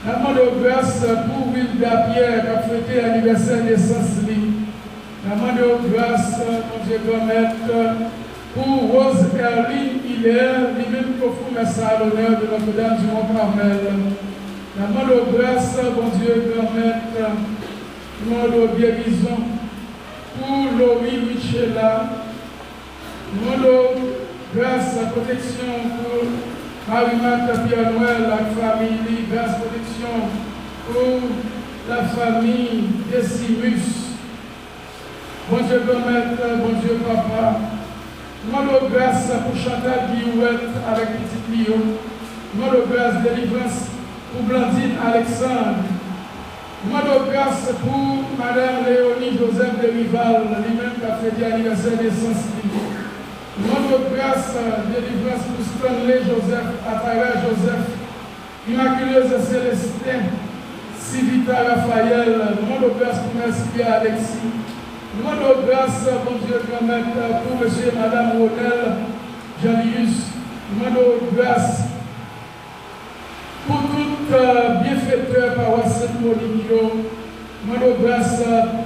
Nous demandons grâce pour Wilda Pierre qui a fêté l'anniversaire de naissance. Nous demandons grâce, mon Dieu, pour Rose Erline Hilaire, lui-même qui offre ça à l'honneur de Notre-Dame du Mont-Carmel. Nous demandons grâce, mon Dieu, grand-maître, nous demandons guérison pour Laurie Michela. Nous demandons grâce, protection pour Marie-Marthe Pierre-Noël, la famille, grâce, protection pour la famille Décimus. Bon Dieu, grand-maître, bon Dieu, papa. Nous demandons grâce pour Chantal Guillouette avec Petit Lio. Nous demandons grâce, délivrance pour Blandine Alexandre. Nous demandons grâce pour Madame Léonie Joseph de Rival, lui-même qui a fait l'anniversaire de naissance. Nous demandons grâce, délivrance pour Stanley Joseph, Atara Joseph, Immaculeuse Célestin, Civita Raphaël. Nous demandons grâce pour Merci Alexis. Nous demandons grâce, bon Dieu, grand-maître, pour monsieur et madame Ronel Janius. Nous demandons grâce pour tout bienfaiteur par Sainte-Monique. Nous demandons grâce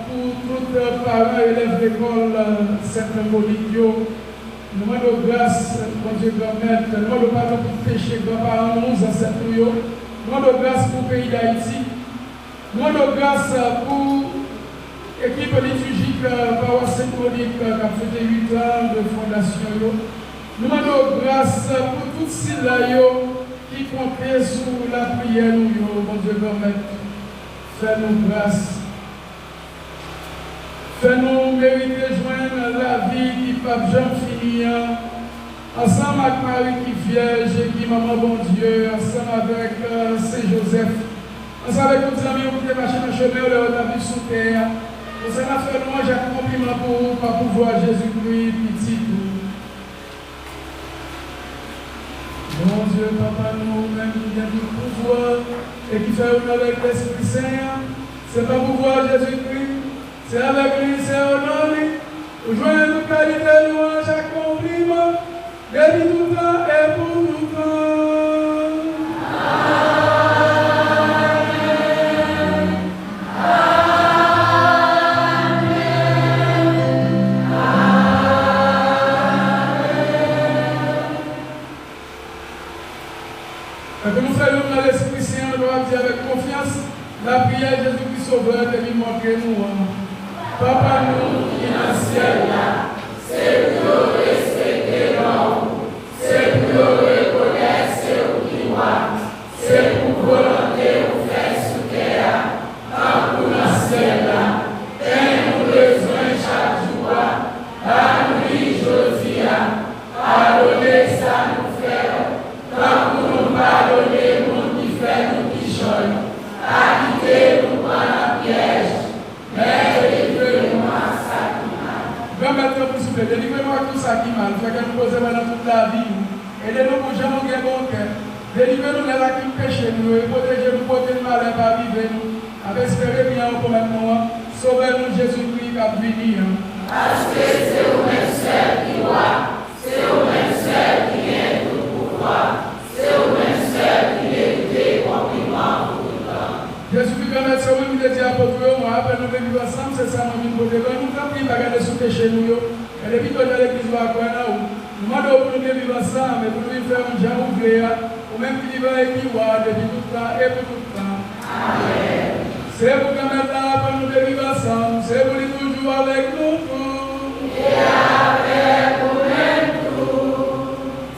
pour tous parents et élèves d'école Sainte-Monique. Nous demandons grâce, bon Dieu, grand-maître. Nous demandons pardon pour péché, grands-parents, nous ancêtres. Nous demandons grâce pour le pays d'Haïti. Nous demandons grâce pour l'équipe liturgique par Sainte-Monique qui a fait 8 ans de fondation. Nous demandons grâce pour tous ceux-là qui comptent sur la prière, mon Dieu, grand-maître. Fais-nous grâce. Fais-nous mériter joindre la vie qui pape Jean fini. Ensemble avec Marie qui vierge et qui maman bon Dieu. Ensemble avec Saint-Joseph. Ensemble avec nos amis qui ont marché dans le chemin, on leur a vu sous terre. Nous allons faire louange et compliment pour vous, par pouvoir Jésus-Christ, petit. Mon Dieu, Papa, nous-mêmes qui vient du pouvoir et qui fait honneur avec l'Esprit Saint, c'est pas pouvoir Jésus-Christ, c'est avec lui, c'est honneur lui. Nous joignons toute qualité, louange et compliment, depuis tout temps et pour tout temps. Avec confiance, la prière de Jésus-Christ Sauveur de lui montrer nous. Papa, nous qui dans le ciel, c'est pour nous respecter l'homme, c'est pour nous reconnaître ce qui doit, c'est pour volonté nous faire sous terre, tant pour le ciel, nous besoin chaque jour, à nous aujourd'hui, pardonner ça nous faire, tant pour nous pardonner, nous qui fait nous. À quitter nous par la piège, mais délivrez-nous à ça qui mal. Grand-maître, s'il vous plaît, délivrez-nous à tout ça qui mal. Fait que nous posons dans toute la vie. Aidez-nous pour jamais nous bon cœur. Délivrez-nous de la qui péché nous et protégez-nous pour que le malheur va vivre nous. Avec espérer bien au maintenant. Sauvez-nous Jésus-Christ qui a venu. Parce que c'est au même seul qui voit, c'est au même seul qui vient tout pouvoir, c'est au même seul qui mérite compliment. Jésus-Christ, quand c'est oui, vous êtes apôtres, moi, après nous venons ensemble, c'est ça, nous venons pour nous quand il va regarder sous péché nous, et depuis que l'église va à quoi, nous demandons pour nous vivre ensemble, et pour nous faire un genre ouvert, même qui va et qui voit depuis tout temps et pour tout temps. Amen. C'est vous qui mettez là pour nous de vivre ensemble, c'est vous qui toujours avec nous tous. Et avec vous-même tout.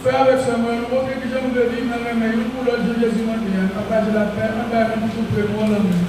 Frère avec ce moi, nous montrons que j'aime de vivre dans les mains, pour le Dieu Jésus m'a dit, partage la paix, on va même tout pour moi la main.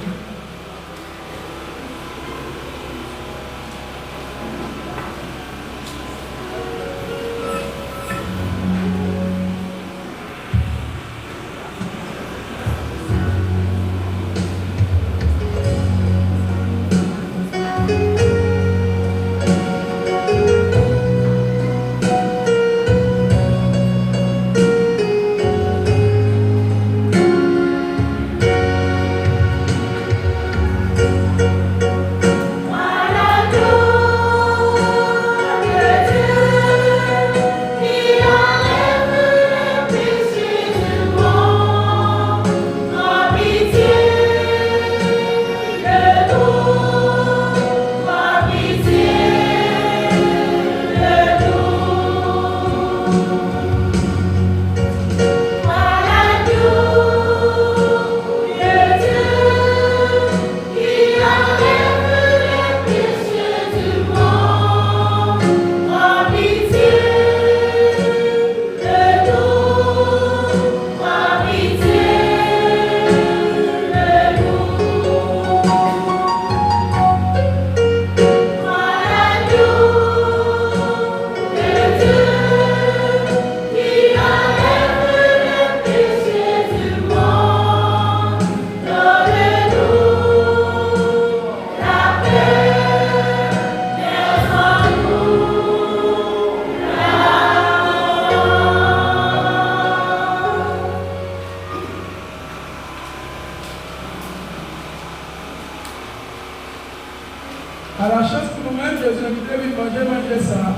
À la chance pour nous-mêmes, Jésus a dit, manger ça.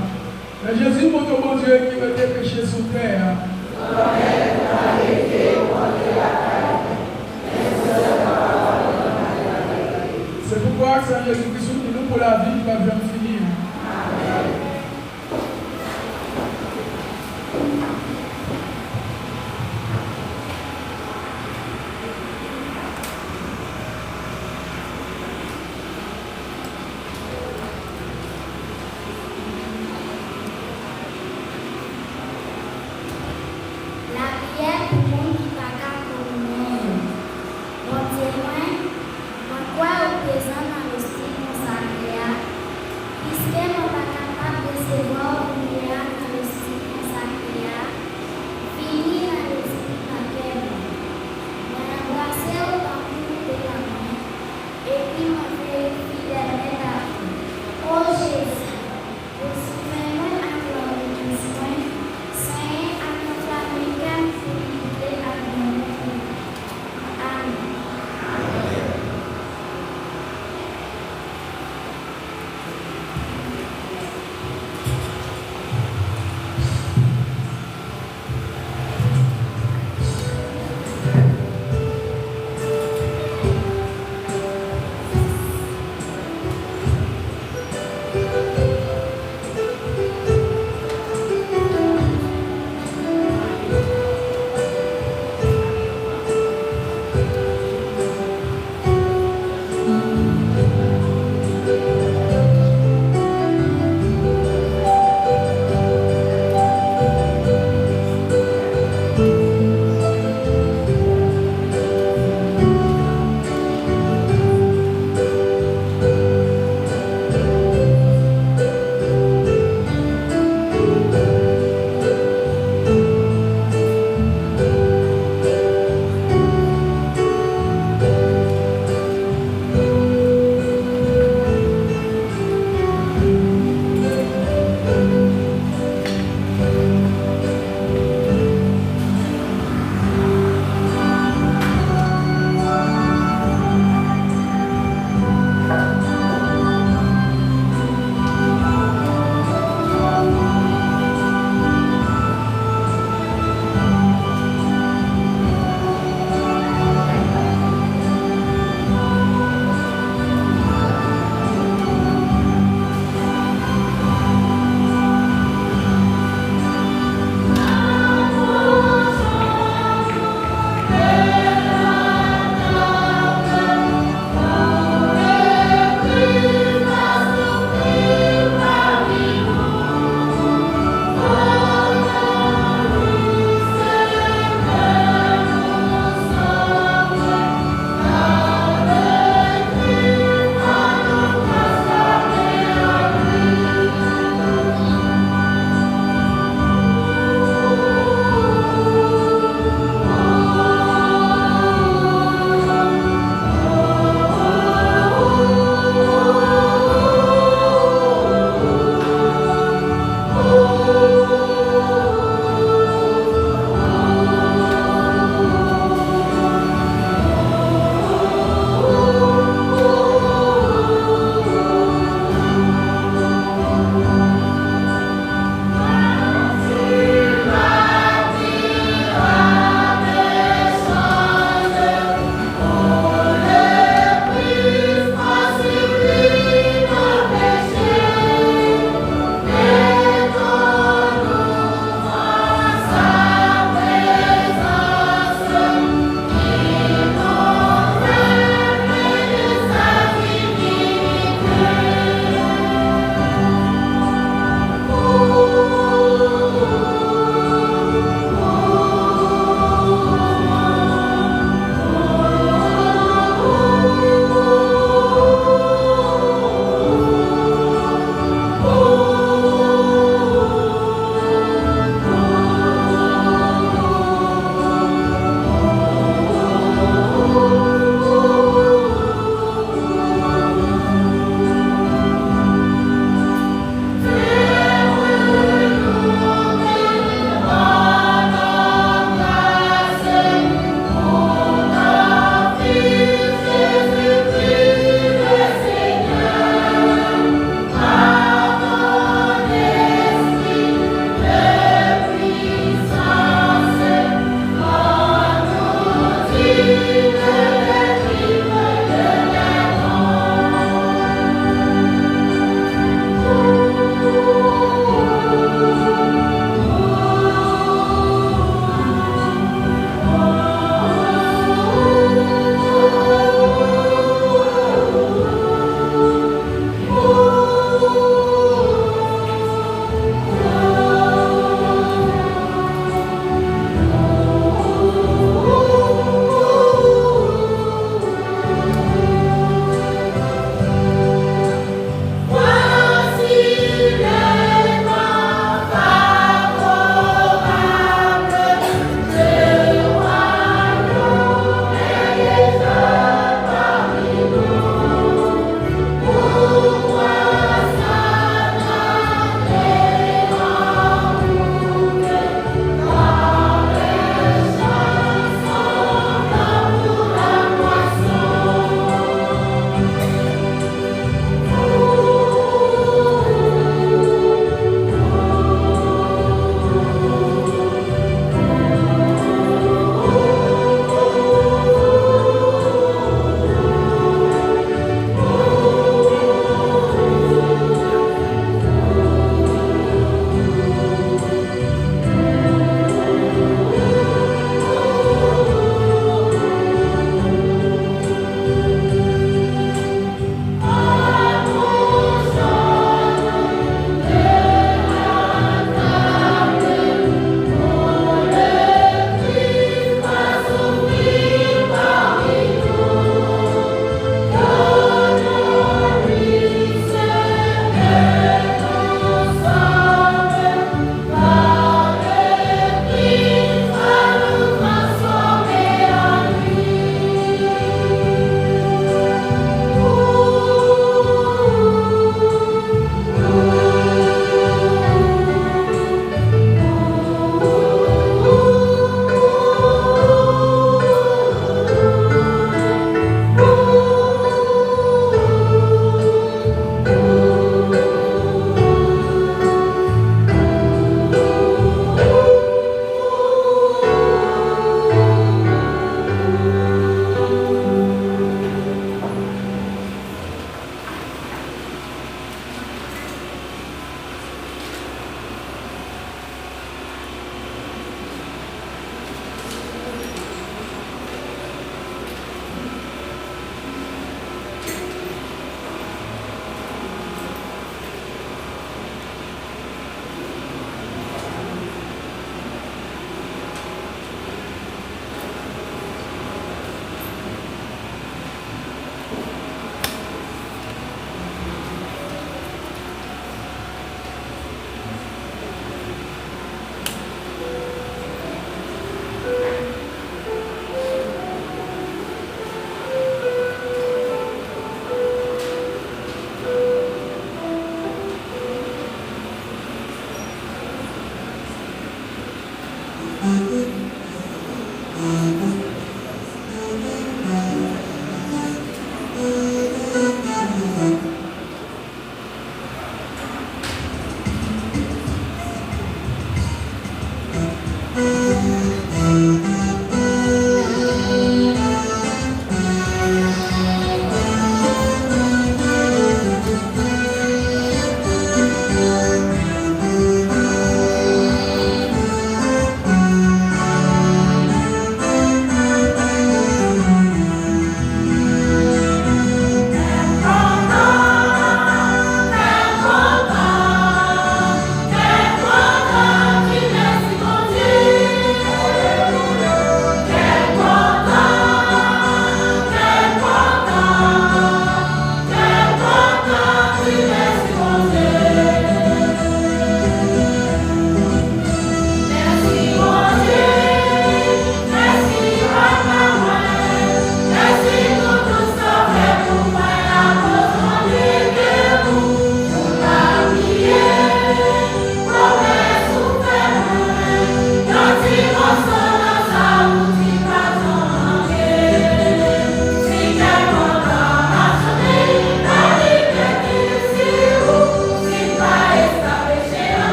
Mais Jésus montre au bon Dieu qui veut des péchés sous terre. C'est pourquoi c'est Jésus-Christ qui nous pour la vie qui va bien finir. Amen.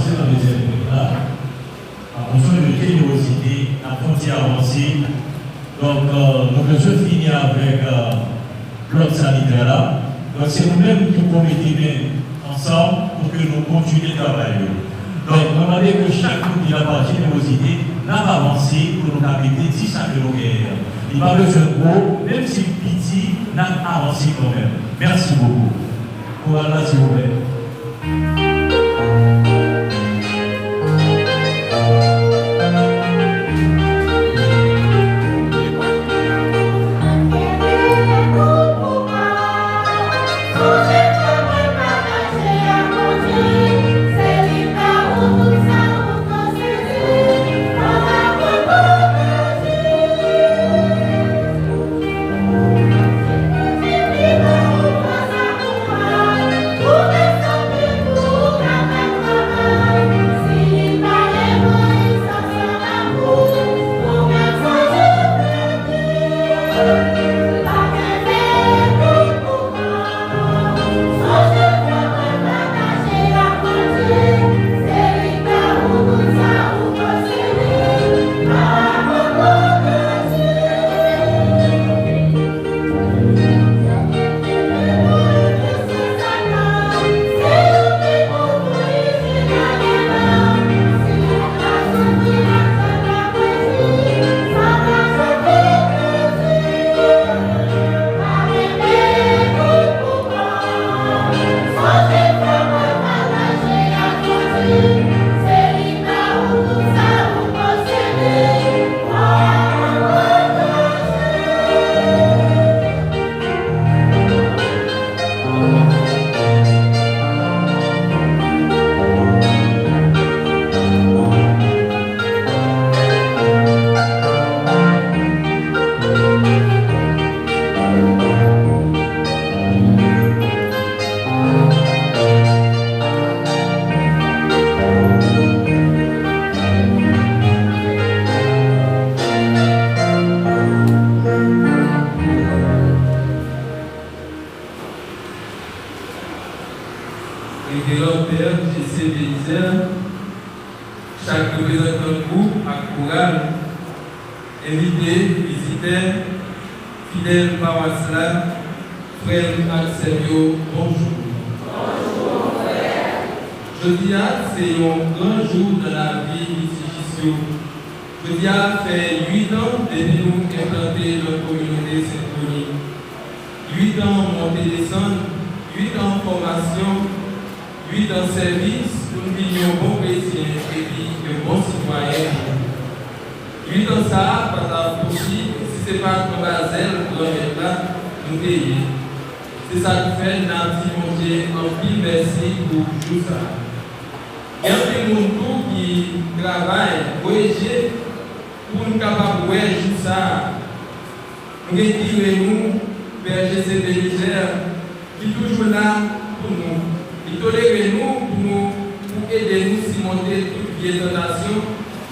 avancer dans le deuxième point. En fonction de générosité, la frontière avancée. Donc, je finis avec l'ordre sanitaire là. Donc, c'est nous-mêmes qui nous mettons ensemble pour que nous continuions à travailler. Donc, on va dire que chaque groupe qui a par générosité n'a pas avancé pour nous habiter 10 à guerre. Il va le faire gros, même si petit, n'a avancé quand même. Merci beaucoup. Voilà, s'il vous plaît. Révérend Père J.C. Bélizer, chaque représentant de groupe à chorale, invité, visiteur, fidèle paroissial, frère Axelio, bonjour. Bonjour, frère. Jeudi, c'est un grand jour dans la vie liturgique. Jeudi fait 8 ans depuis nous implanter notre communauté Saint-Denis. 8 ans montée descendre, 8 ans formation, 8 ans service pour nous vivre un bon chrétien et puis un bon citoyen. 8 ans ça, par la poursuite, si ce n'est pas comme Basel, pour remettre là, nous payer. C'est ça qui fait, nous avons dit, en pile merci pour tout ça. Il y a des gens qui travaillent, voyager, pour nous capables de voir tout ça. Nous retirons vers J.C. Bélizer, qui est toujours là pour nous. Il tolère nous pour aider nous à surmonter toute vieille tentation,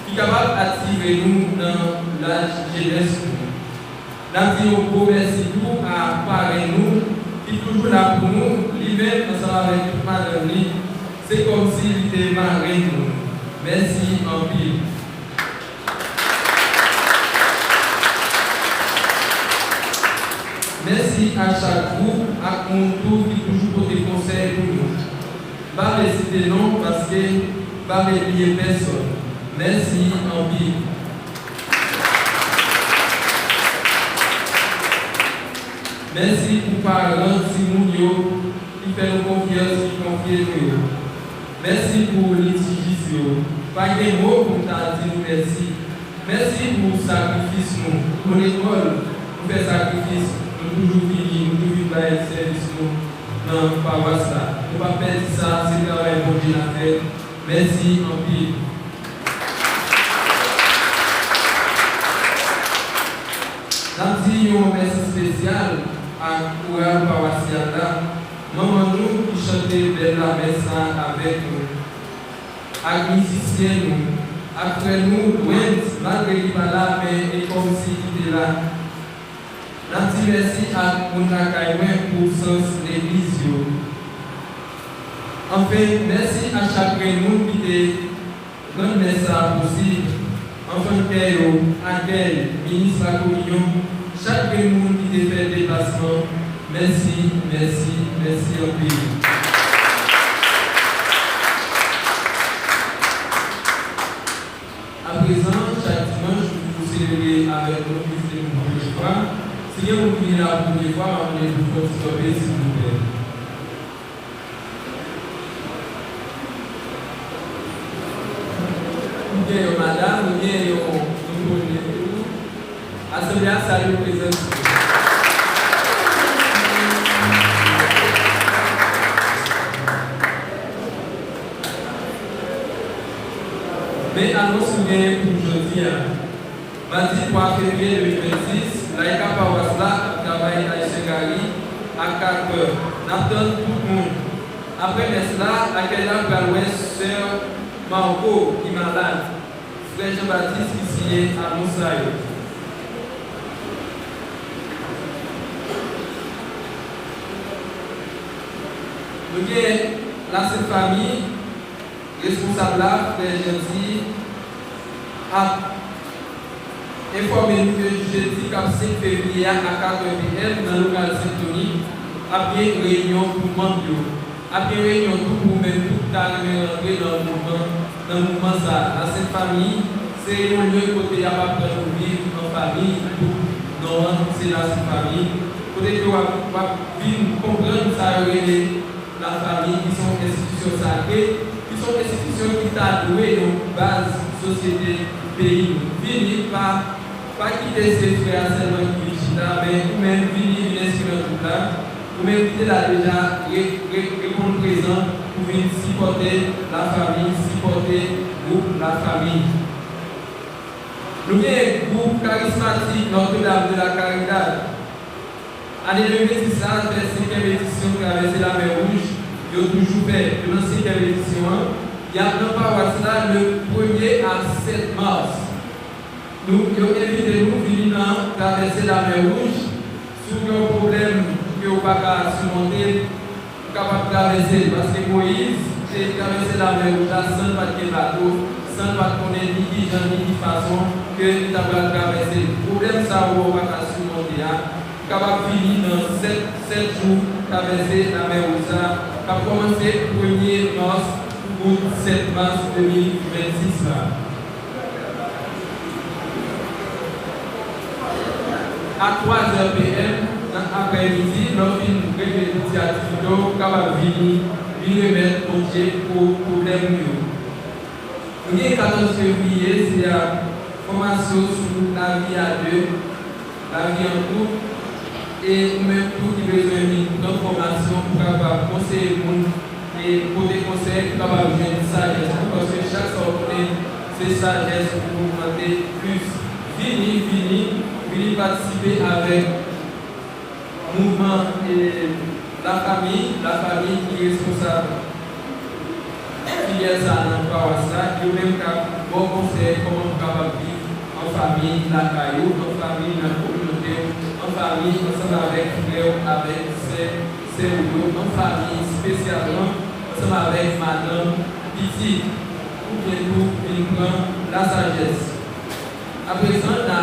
qui est capable d'attirer nous dans la jeunesse. Nous avons un beau merci pour parler nous, qui est toujours là pour nous, lui-même ensemble avec toute madame. C'est comme s'il était marié nous. Merci en pile. Merci à chaque groupe, à mon tour qui toujours pour des conseils pour nous. Pas les citer non parce que pas les lier personne. Merci en pile. Merci pour parler Simounio qui fait nos confiance, qui confie nous. Merci pour l'itigis. Pas de mots pour t'a dit merci. Merci pour le sacrifice nous. Pour l'école, nous faisons sacrifice. Nous toujours fini, nous toujours faire service dans la paroisse là. Nous ne pouvons pas perdre ça, c'est un bon Dieu à faire. Merci en pile. Nous avons un merci spécial à Courant paroissial là. Maman nous qui chantait belle la messe avec nous. À musiciens nous. Après nous, loin, malgré qu'il n'est pas là, mais comme s'il était là. Merci à Mouna Kaïwen pour sens l'église. Enfin, merci à chaque monde qui a rendu ça possible. Enfin, accueil, ministre de la communion, chaque monde qui a fait le déplacement. Merci en plus. À présent, chaque dimanche, vous célébrez avec nous, pour la première fois. Si vous venez la première fois, on est pour vous sauver, s'il vous plaît. Nous madame, nous assemblée à salut présence. Mais annonce bien pour aujourd'hui. Mardi 3 février 2026, l'AICA Pawasla travaille à Ishegari à 4 heures. N'attend tout le monde. Après cela, accueillant la sœur Marco qui est malade. Frère Jean-Baptiste qui signe à Moussaï. Nous avons la seule famille responsable là, Frère Gentil, a informé nous que jeudi 5 février à 4 p.m. dans le local Symphonie, après réunion pour membres. Après réunion pour même tout carrément rentrer dans le mouvement ça. Dans cette famille, c'est un lieu côté à pas de vivre en famille, non, c'est la famille. Côté que vous comprendre ça, la famille qui sont institutions sacrées, qui sont institutions qui t'a doué dans base société, pays. Venez pas quitter ses frères seulement qui vivent là, mais vous-même venez inscrire tout là. Vous-même qui là déjà répondre présent pour venir supporter la famille, supporter la famille. Nous avons un groupe charismatique Notre-Dame de la Caridad. Année 2016, la 5e édition traverser la mer Rouge, ils ont toujours fait de la 5e édition. Il y a un paroisse là le 1er à 7 mars. Nous avons invité nous à venir traverser la mer Rouge. Si vous avez un problème que vous n'avez pas surmonter, vous capable de traverser. Parce que Moïse a traversé la mer Rouge sans pas de bateau, sans pas connaître ni qui genre ni qui façon que vous avez traversé. Le problème, ça, vous n'avez pas surmonter. Capable de finir dans 7 jours, traverser la mer Rouge. Ça a commencé le 1er mars pour 7 mars 2026. À 3h p.m. après-midi, lorsqu'il nous fait des initiatives, capable de venir remettre au Dieu pour le problème. Le 14 février, c'est la formation sur la vie à deux, la vie en couple, et même tout qui besoin d'une formation pour capable conseiller le monde et pour des conseils pour capable de jouer sagesse. Parce que chaque sortie, c'est sagesse pour augmenter plus. Venez participer avec le mouvement et la famille qui est responsable. Il y a ça dans le Pawasla, qui est même bon conseil comment on peut vivre en famille, la caillou, en famille, la communauté, en famille, ensemble avec frère, avec ses en famille, spécialement, ensemble avec madame, petite, pour bien tout, la sagesse. À présent, on a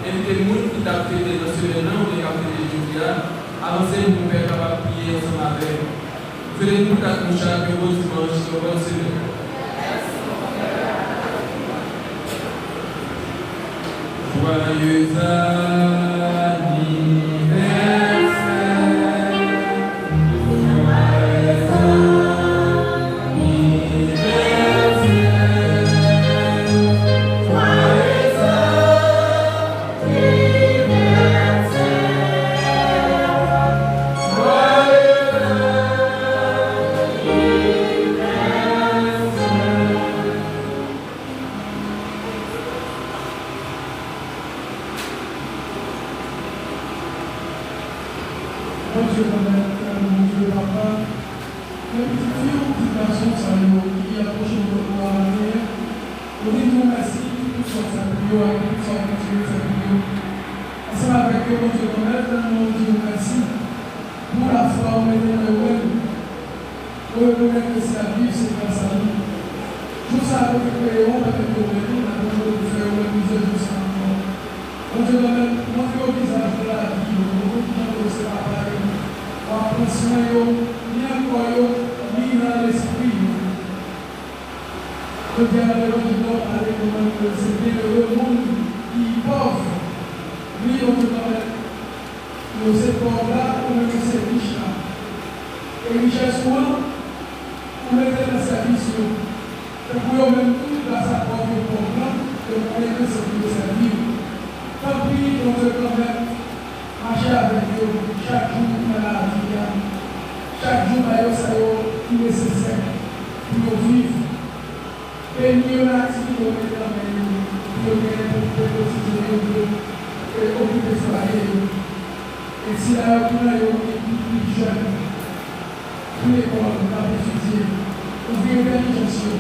invité le monde qui t'a fait des nationaux, ou des cafés de Julia, avancez pour nous faire capable de prier ensemble avec nous. Faisez-nous ta couche à que vos dimanches sur votre semaine. Joyeux Mon Dieu, Papa, les petites filles ou petites garçons qui approchent de nous à l'avenir, nous disons merci pour son sacrifice, pour son sacrifice. Ensemble avec eux, mon Dieu, nous disons merci pour la foi, nous disons vivre, c'est grâce à nous. Tout ça, nous créons, nous avons faire le musée de ça. On te donne montrer au visage de la vie, on te c'est pas pareil. On prend soin, ni encore, ni dans l'esprit. Le diable doit parler comme c'est bien le monde qui est pauvre. Lui, on te donne ces pauvres-là, on met ces riches-là. Et richesse, on met dans le service. Et pour eux-mêmes, tout dans sa propre pauvre, et on met que c'est pour servir. Tant pis, on peut quand même marcher avec eux chaque jour dans la vie. Chaque jour, il est nécessaire pour vivre. Et nous, on a dit qu'on est dans les pour occuper de foyer. Et si là, on a plus jeune, pour l'école, on a étudié, ouvrir l'intelligence,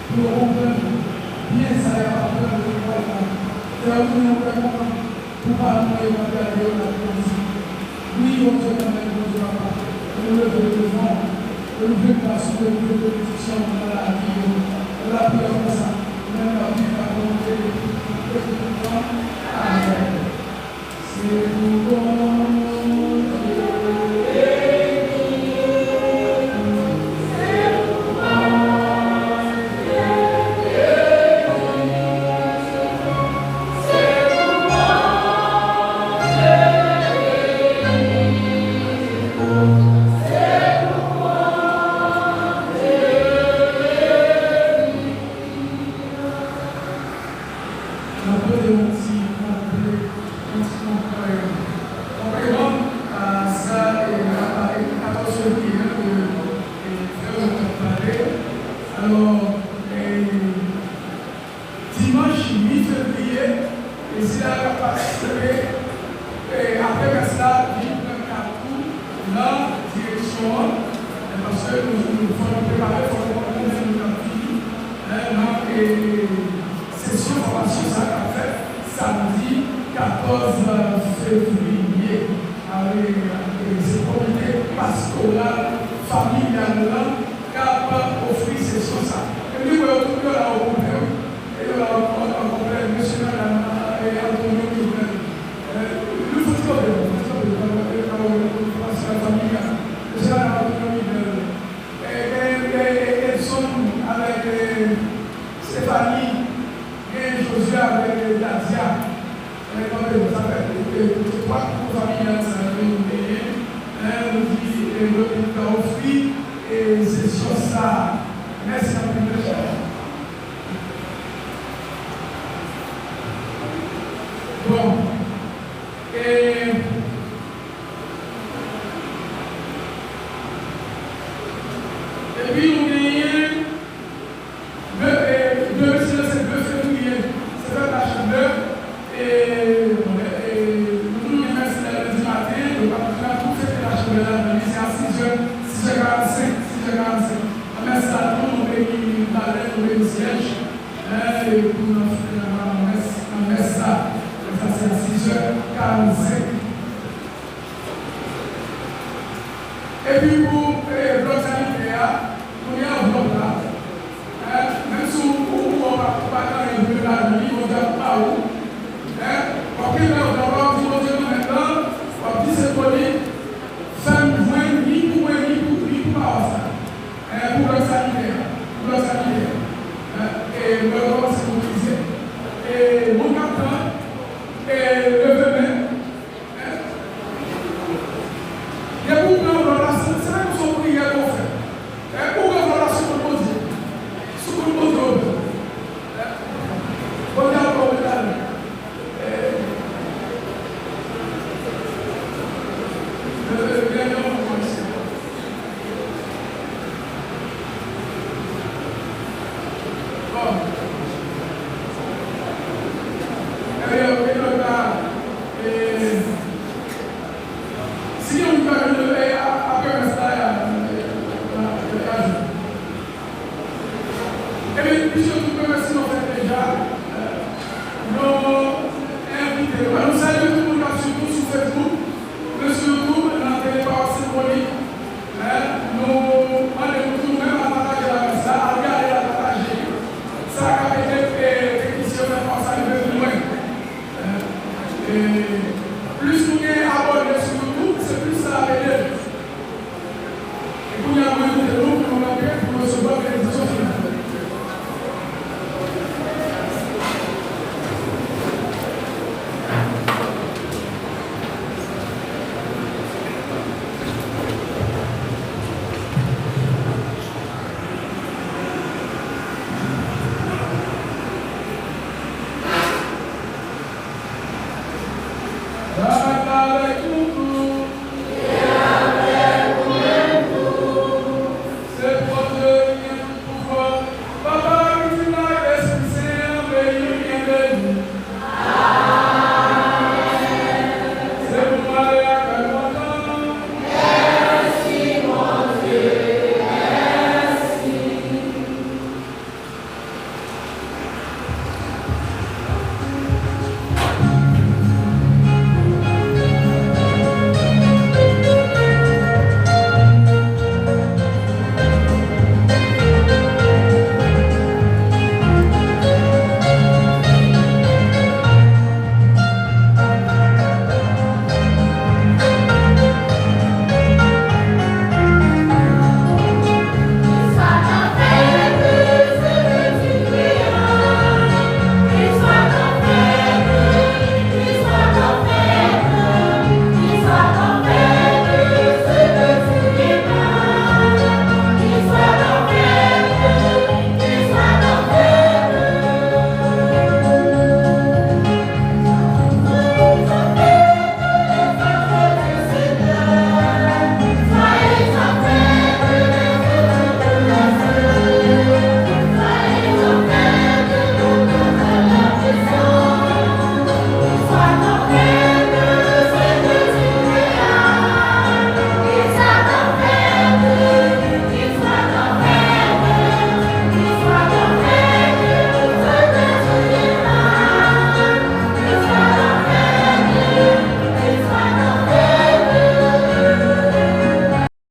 pour comprendre bien ça, il y a pas peur de l'école. C'est là où on peut comprendre pour parler de la vie. Oui, on se met dans le droit. On le veut devant, on le veut pas sur le niveau de production dans la vie. On l'a pris comme ça. Même la vie va monter le temps. Amen. C'est bon. Et puis pour le bloc sanitaire, on y a un bloc là. Même si on va pas dans les deux là, on va pas où. Après, on va dire maintenant, on va dire c'est pour les femmes ni pour pas ça. Pour le bloc sanitaire. Et le bloc c'est mobilisé. Et mon capitaine, et le bébé. Il y a beaucoup de relations, c'est même son prière qu'on fait. Il y a beaucoup de relations qu'on pose. Ce qu'on pose. Regarde comme il a dit. Si on peut le faire après ça, et bien, puisque nous pouvons aussi nous faire déjà,